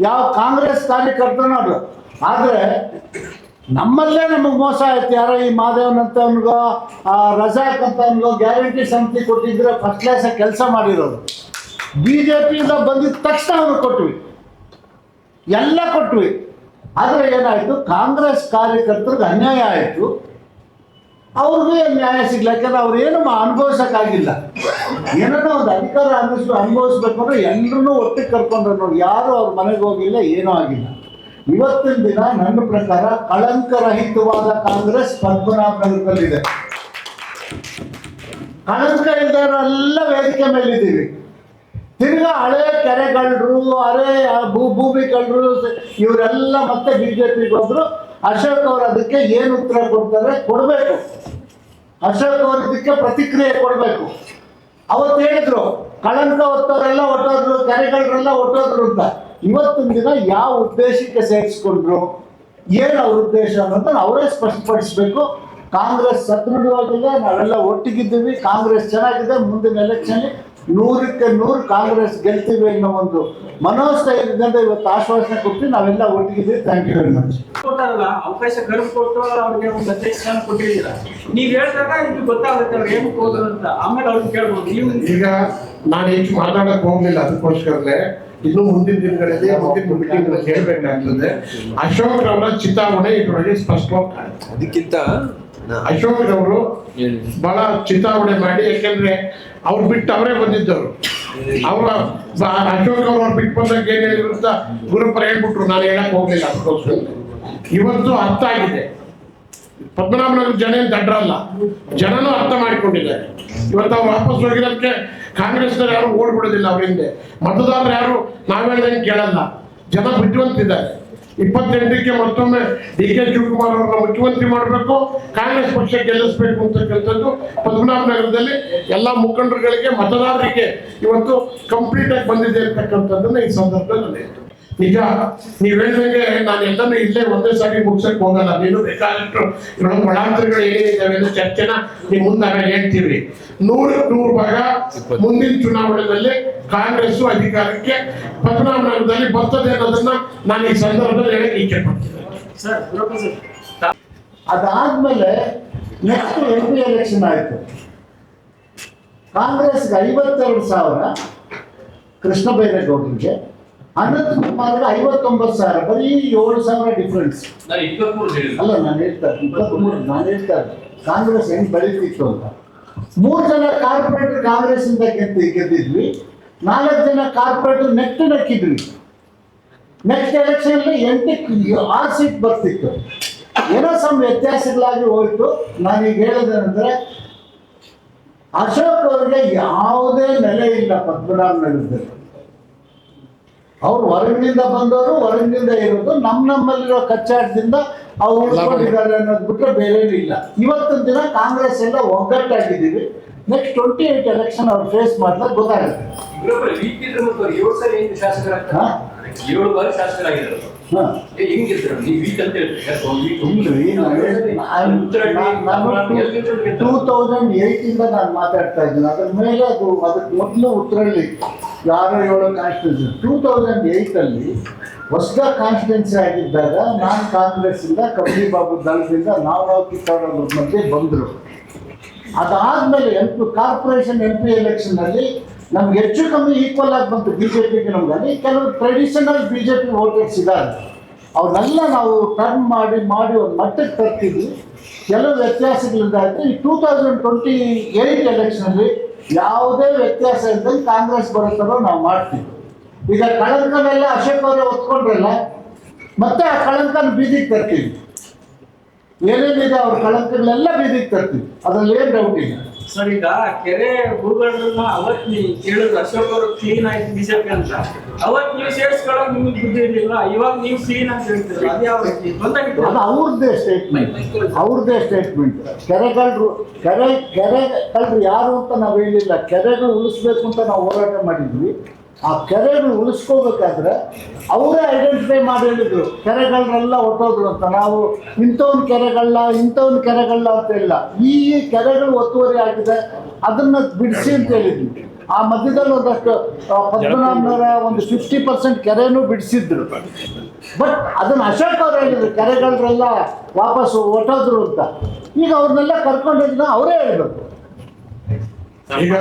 ಯಾವ ಕಾಂಗ್ರೆಸ್ ಕಾರ್ಯಕರ್ತನೂ ಅದು. ಆದರೆ ನಮ್ಮಲ್ಲೇ ನಮಗೆ ಮೋಸ ಆಯ್ತು. ಯಾರೋ ಈ ಮಾದೇವನ್ ಅಂತವನಿಗೋ ರಜಾಕ್ ಅಂತವನಿಗೋ ಗ್ಯಾರಂಟಿ ಸಮಿತಿ ಕೊಟ್ಟಿದ್ರೆ ಫಸ್ಟ್ ಕ್ಲಾಸಾಗಿ ಕೆಲಸ ಮಾಡಿರೋರು. BJPಯಿಂದ ಬಂದಿದ್ದ ತಕ್ಷಣ ಅವ್ರಿಗೆ ಕೊಟ್ವಿ, ಎಲ್ಲ ಕೊಟ್ವಿ. ಆದರೆ ಏನಾಯಿತು, ಕಾಂಗ್ರೆಸ್ ಕಾರ್ಯಕರ್ತರಿಗೆ ಅನ್ಯಾಯ ಆಯಿತು. ಅವ್ರಿಗೆ ನ್ಯಾಯ ಸಿಗ್ಲ, ಯಾಕಂದ್ರೆ ಅವ್ರು ಏನು ಅನುಭವಿಸೋಕ್ಕಾಗಿಲ್ಲ. ಏನೋ ಒಂದು ಅಧಿಕಾರ ಅನುಭವಿಸ್ಬೇಕು ಅಂದ್ರೆ ಎಲ್ಲರೂ ಒಟ್ಟಿಗೆ ಕರ್ಕೊಂಡ್ರು ನೋಡಿ. ಯಾರು ಅವ್ರ ಮನೆಗೆ ಹೋಗಿಲ್ಲ, ಏನೂ ಆಗಿಲ್ಲ. ಇವತ್ತಿನ ದಿನ ನನ್ನ ಪ್ರಕಾರ ಕಳಂಕರಹಿತವಾದ ಕಾಂಗ್ರೆಸ್ ಪದ್ಮನಾಭನಗರದಲ್ಲಿದೆ. ಕಳಂಕ ಇಲ್ದವರೆಲ್ಲ ವೇದಿಕೆ ಮೇಲಿದ್ದೀವಿ. ತಿರ್ಗಾ ಹಳೆ ಕೆರೆಗಳ್ರು, ಹಳೆ ಭೂಮಿಗಳ್ರು ಇವರೆಲ್ಲ ಮತ್ತೆ BJPಗೆ ಹೋದ್ರು. ಅಶೋಕ್ ಅವರು ಅದಕ್ಕೆ ಏನು ಉತ್ತರ ಕೊಡ್ತಾರೆ ಕೊಡಬೇಕು. ಅಶೋಕ್ ಅವರು ಇದಕ್ಕೆ ಪ್ರತಿಕ್ರಿಯೆ ಕೊಡಬೇಕು. ಅವತ್ತು ಹೇಳಿದ್ರು ಕಳಂಕ ಹೊತ್ತವರೆಲ್ಲ ಹೊಟ್ಟೋದ್ರು, ಕೆರೆಗಳ್ರೆಲ್ಲ ಹೊಟ್ಟೋದ್ರು ಅಂತ. ಇವತ್ತಿನ ದಿನ ಯಾವ ಉದ್ದೇಶಕ್ಕೆ ಸೇರಿಸ್ಕೊಂಡ್ರು, ಏನು ಅವ್ರ ಉದ್ದೇಶ ಅನ್ನೋದನ್ನ ಅವರೇ ಸ್ಪಷ್ಟಪಡಿಸ್ಬೇಕು. ಕಾಂಗ್ರೆಸ್ ಸದೃಢವಾಗಿಲ್ಲ, ನಾವೆಲ್ಲ ಒಟ್ಟಿಗಿದ್ದೀವಿ, ಕಾಂಗ್ರೆಸ್ ಚೆನ್ನಾಗಿದೆ, ಮುಂದಿನ ಎಲೆಕ್ಷನ್ 100ಕ್ಕೆ 100 ಕಾಂಗ್ರೆಸ್ ಗೆಲ್ತೀವಿ ಅನ್ನೋ ಒಂದು ಮನೋಸ್ಥೈರ್ಯದಿಂದ ಇವತ್ತು ಆಶ್ವಾಸನೆ ಕೊಟ್ಟು ನಾವೆಲ್ಲ ಒಟ್ಟಿಗಿದ್ದೀವಿ. Thank you very much. ಕೊಟ್ಟಾರಲ್ಲ ಅವಕಾಶ ಕರೆದು ಕೊಟ್ಟು ಅವ್ರಿಗೆ ಒಂದು ಅಧ್ಯಕ್ಷ ಕೊಟ್ಟಿದ್ದೀರಾ. ನೀವು ಹೇಳಿದಾಗ ಇದು ಗೊತ್ತಾಗುತ್ತೆ ಅವ್ರು ಏನು ಹೋದ್ರು ಅಂತ. ಆಮೇಲೆ ಅವ್ರಿಗೆ ಕೇಳ್ಬೋದು. ನೀವು ಈಗ ನಾನು ಹೆಚ್ಚು ಮಾತಾಡಕ್ ಹೋಗ್ಲಿಲ್ಲ, ಅದಕ್ಕೋಸ್ಕರನೇ ಇನ್ನು ಮುಂದಿನ ದಿನಗಳಲ್ಲಿ ಮುಂದಿನ ಮೀಟಿಂಗ್ ಹೇಳ್ಬೇಕಾಗ್ತದೆ. ಅಶೋಕ್ ರವರ ಚಿತಾವಣೆ ಇದರೊಳಗೆ ಸ್ಪಷ್ಟವಾಗಿ ಕಾಣುತ್ತೆ. ಅದಕ್ಕಿಂತ ಅಶೋಕ್ ರವರು ಬಹಳ ಚಿತಾವಣೆ ಮಾಡಿ, ಯಾಕೆಂದ್ರೆ ಅವ್ರು ಬಿಟ್ಟು ಅವರೇ ಬಂದಿದ್ದವರು. ಅವ್ರ ಅಶೋಕ್ ಅವ್ರು ಬಿಟ್ಟು ಬಂದಾಗ ಏನ್ ಹೇಳಿದ್ರು ಅಂತ ಗುರುಪರ ಹೇಳ್ಬಿಟ್ರು, ನಾನು ಹೇಳಕ್ ಹೋಗ್ಲಿಲ್ಲ. ಅದಕ್ಕೋಸ್ಕರ ಇವತ್ತು ಅರ್ಥ ಆಗಿದೆ. ಪದ್ಮನಾಭನಗರ ಜನ ಏನ್ ದಡ್ರಲ್ಲ, ಜನನೂ ಅರ್ಥ ಮಾಡಿಕೊಂಡಿದ್ದಾರೆ. ಇವತ್ತು ಅವ್ರು ವಾಪಸ್ ಹೋಗಿರೋದಕ್ಕೆ ಕಾಂಗ್ರೆಸ್ನವ್ರು ಯಾರು ಓಡ್ಬಿಡೋದಿಲ್ಲ. ಅವ್ರ ಹಿಂದೆ ಮತದಾರರು ಯಾರು ನಾವ್ ಹೇಳ್ದಂಗೆ ಕೇಳಲ್ಲ. ಜನ ಬುದ್ಧಿವಂತಿದ್ದಾರೆ. 28ಕ್ಕೆ ಮತ್ತೊಮ್ಮೆ DK ಶಿವಕುಮಾರ್ ಅವ್ರನ್ನ ಮುಖ್ಯಮಂತ್ರಿ ಮಾಡಬೇಕು, ಕಾಂಗ್ರೆಸ್ ಪಕ್ಷ ಗೆಲ್ಲಿಸಬೇಕು ಅಂತಕ್ಕಂಥದ್ದು ಪದ್ಮನಾಭನಗರದಲ್ಲಿ ಎಲ್ಲ ಮುಖಂಡರುಗಳಿಗೆ, ಮತದಾರರಿಗೆ ಇವತ್ತು ಕಂಪ್ಲೀಟ್ ಆಗಿ ಬಂದಿದೆ ಅಂತಕ್ಕಂಥದ್ದನ್ನ ಈ ಸಂದರ್ಭದಲ್ಲಿ ನಿಜ. ನೀವ್ ಹೇಳಿದಂಗೆ ನಾನು ಎಲ್ಲನೂ ಇಲ್ಲೇ ಒಂದೇ ಸಾರಿ ಮುಗಿಸಕ್ ಹೋಗಲ್ಲ. ನೀನು ಬೇಕಾದಷ್ಟು ಇರೊಳಗೆ ಒಳಾಂತರಗಳು ಏನಿದ್ದಾವೆ ಅನ್ನೋ ಚರ್ಚೆನ ನೀವು ಮುಂದೆ ಹೇಳ್ತೀವಿ. 100ಕ್ಕೆ 100 ಭಾಗ ಮುಂದಿನ ಚುನಾವಣೆಯಲ್ಲಿ ಕಾಂಗ್ರೆಸ್ ಅಧಿಕಾರಕ್ಕೆ ಪದ್ಮನಾಭನಗರದಲ್ಲಿ ಬರ್ತದೆ ಅನ್ನೋದನ್ನ ನಾನು ಈ ಸಂದರ್ಭದಲ್ಲಿ ಹೇಳಕ್ ಇಚ್ಛೆ ಪಡ್ತೀನಿ. ಅದಾದ್ಮೇಲೆ ನೆಕ್ಸ್ಟ್ MP ಎಲೆಕ್ಷನ್ ಆಯ್ತು. ಕಾಂಗ್ರೆಸ್ಗೆ 52,000, ಕೃಷ್ಣ ಬೈರೇಗೌಡರಿಗೆ, ಅನಂತ್ ಕುಮಾರ್ಗೆ 59,000, ಬರೀ 7,000 ಡಿಫ್ರೆನ್ಸ್. ಅಲ್ಲ ನಾನು ಹೇಳ್ತಾ 23, ನಾನು ಹೇಳ್ತಾ ಕಾಂಗ್ರೆಸ್ ಹೆಂಗ್ ಬೆಳೀತಿತ್ತು ಅಂತ. 3 ಜನ ಕಾರ್ಪೊರೇಟರ್ ಕಾಂಗ್ರೆಸ್ ಇಂದ ಗೆದ್ದಿದ್ವಿ, 4 ಜನ ಕಾರ್ಪೊರೇಟರ್ ನಕ್ಕಿದ್ವಿ. ನೆಕ್ಸ್ಟ್ ಎಲೆಕ್ಷನ್ 6 ಸೀಟ್ ಬರ್ತಿತ್ತು. ಏನೋ ಸಮ್ ವ್ಯತ್ಯಾಸಗಳಾಗಿ ಹೋಯ್ತು. ನಾನೀಗ ಹೇಳೋದೇನೆಂದ್ರೆ, ಅಶೋಕ್ ಅವರಿಗೆ ಯಾವುದೇ ನೆಲೆ ಇಲ್ಲ ಪದ್ಮನಾಭನಗರದಲ್ಲಿ. ಅವ್ರು ಹೊರಗಿನಿಂದ ಬಂದವರು, ಹೊರಗಿನಿಂದ ಇರೋದು, ನಮ್ಮಲ್ಲಿರೋ ಕಚ್ಚಾಟದಿಂದ ಅವ್ರು ಉಳ್ಕೊಂಡಿದ್ದಾರೆ ಅನ್ನೋದು ಬಿಟ್ಟರೆ ಬೇರೆ ಇಲ್ಲ. ಇವತ್ತಿನ ದಿನ ಕಾಂಗ್ರೆಸ್ ಎಲ್ಲ ಒಗ್ಗಟ್ಟಾಗಿದ್ದೀವಿ. ನೆಕ್ಸ್ಟ್ 28 ಎಲೆಕ್ಷನ್ ಅವ್ರು ಫೇಸ್ ಮಾಡಿದಾಗ ಗೊತ್ತಾಗುತ್ತೆ. 7 ಬಾರಿ ಶಾಸಕರಾಗಿದ್ದಾರೆ. 2008 ನಾನು ಮಾತಾಡ್ತಾ ಇದ್ದೀನಿ. ಅದ್ರ ಮೇಲೆ ಅದಕ್ಕೆ ಮೊದಲು ಉತ್ತರಳ್ಳಿ ಯಾರೋ 7 ಕಾನ್ಸ್ಟಿಟ್ಯೂನ್ಸಿ. 2008 ಹೊಸದ ಕಾನ್ಸ್ಟಿಟ್ಯೂನ್ಸಿ ಆಗಿದ್ದಾಗ ನಾನು ಕಾಂಗ್ರೆಸ್ ಇಂದ ಕಬಡ್ಡಿ ಬಾಬು ದಳದಿಂದ ನಾವು ಕಿತ್ತಾಡೋದ್ರ ಮಧ್ಯೆ ಬಂದರು. ಅದಾದ್ಮೇಲೆ ಕಾರ್ಪೊರೇಷನ್ MP ಎಲೆಕ್ಷನ್ ಅಲ್ಲಿ ನಮ್ಗೆ ಹೆಚ್ಚು ಕಮ್ಮಿ ಈಕ್ವಲ್ ಆಗಿ ಬಂತು BJPಗೆ. ನಮ್ಗೆ ಕೆಲವು ಟ್ರೆಡಿಷನಲ್ BJP ವೋಟರ್ಸ್ ಇದ್ದಾರೆ, ಅವನ್ನೆಲ್ಲ ನಾವು ಟರ್ನ್ ಮಾಡಿ ಒಂದು ಮಟ್ಟಕ್ಕೆ ತರ್ತಿದ್ವಿ. ಕೆಲವು ವ್ಯತ್ಯಾಸಗಳಿಂದ ಆಯ್ತು. ಈ 2028 ಎಲೆಕ್ಷನಲ್ಲಿ ಯಾವುದೇ ವ್ಯತ್ಯಾಸ ಇದ್ದಂಗೆ ಕಾಂಗ್ರೆಸ್ ಬರುತ್ತಾರೋ ನಾವು ಮಾಡ್ತೀವಿ. ಈಗ ಕಳಂಕನೆಲ್ಲ ಅಶೋಕ್ ಅವರೇ ಒತ್ಕೊಂಡ್ರಲ್ಲ, ಮತ್ತೆ ಆ ಕಳಂಕನ ಬೀದಿಗೆ ತರ್ತೀವಿ. ಏನೇನಿದೆ ಅವ್ರ ಕಳಂಕಗಳೆಲ್ಲ ಬೀದಿಗೆ ತರ್ತೀವಿ, ಅದ್ರಲ್ಲಿ ಏನು ಡೌಟ್ ಇಲ್ಲ. ಸರ್, ಈಗ ಕೆರೆ ಭೂಗಳನ್ನ ಅವತ್ತು ನೀವು ಕೇಳಿದ್ರು ಅಶೋಕ್ ಅವರು ಕ್ಲೀನ್ ಆಯ್ತು BJP ಅಂತ. ಅವತ್ತು ನೀವು ಸೇರಿಸ್ಕೊಳ್ಳೋದು ನಿಮಗೆ ಬುದ್ಧಿ ಇರಲಿಲ್ಲ, ಇವಾಗ ನೀವು ಕ್ಲೀನ್ ಅಂತ ಹೇಳ್ತೀರಲ್ಲ, ಅದು ಯಾವ ರೀತಿ ಬಂದಾಗಿತ್ತು? ಅದು ಅವ್ರದ್ದೇ ಸ್ಟೇಟ್ಮೆಂಟ್. ಕೆರೆಗಳ್ರು ಯಾರು ಅಂತ ನಾವು ಹೇಳಿಲ್ಲ. ಕೆರೆಗಳು ಉಳಿಸ್ಬೇಕು ಅಂತ ನಾವು ಹೋರಾಟ ಮಾಡಿದ್ವಿ. ಆ ಕೆರೆಗಳು ಉಳಿಸ್ಕೋಬೇಕಾದ್ರೆ ಅವರೇ ಐಡೆಂಟಿಫೈ ಮಾಡಿ ಹೇಳಿದ್ರು ಕೆರೆಗಳನ್ನೆಲ್ಲ ಹೊಟ್ಟೋದ್ರು ಅಂತ. ನಾವು ಇಂಥವ್ನ ಕೆರೆಗಳನ್ನ ಅಂತ ಇಲ್ಲ, ಈ ಕೆರೆಗಳು ಒತ್ತುವರಿ ಆಗಿದೆ ಅದನ್ನ ಬಿಡಿಸಿ ಅಂತ ಹೇಳಿದ್ವಿ. ಆ ಮಧ್ಯದಲ್ಲಿ ಒಂದಷ್ಟು ಪದ್ಮನಾಭನವರ ಒಂದು 50% ಕೆರೆನೂ ಬಿಡಿಸಿದ್ರು. ಬಟ್ ಅದನ್ನ ಅಶೋಕ್ ಅವ್ರು ಹೇಳಿದ್ರು ಕೆರೆಗಳನ್ನೆಲ್ಲ ವಾಪಸ್ಸು ಹೊಟ್ಟೋದ್ರು ಅಂತ. ಈಗ ಅವ್ರನ್ನೆಲ್ಲ ಕರ್ಕೊಂಡಿದ್ದನ್ನ ಅವರೇ ಹೇಳ್ಬೇಕು. ಈಗ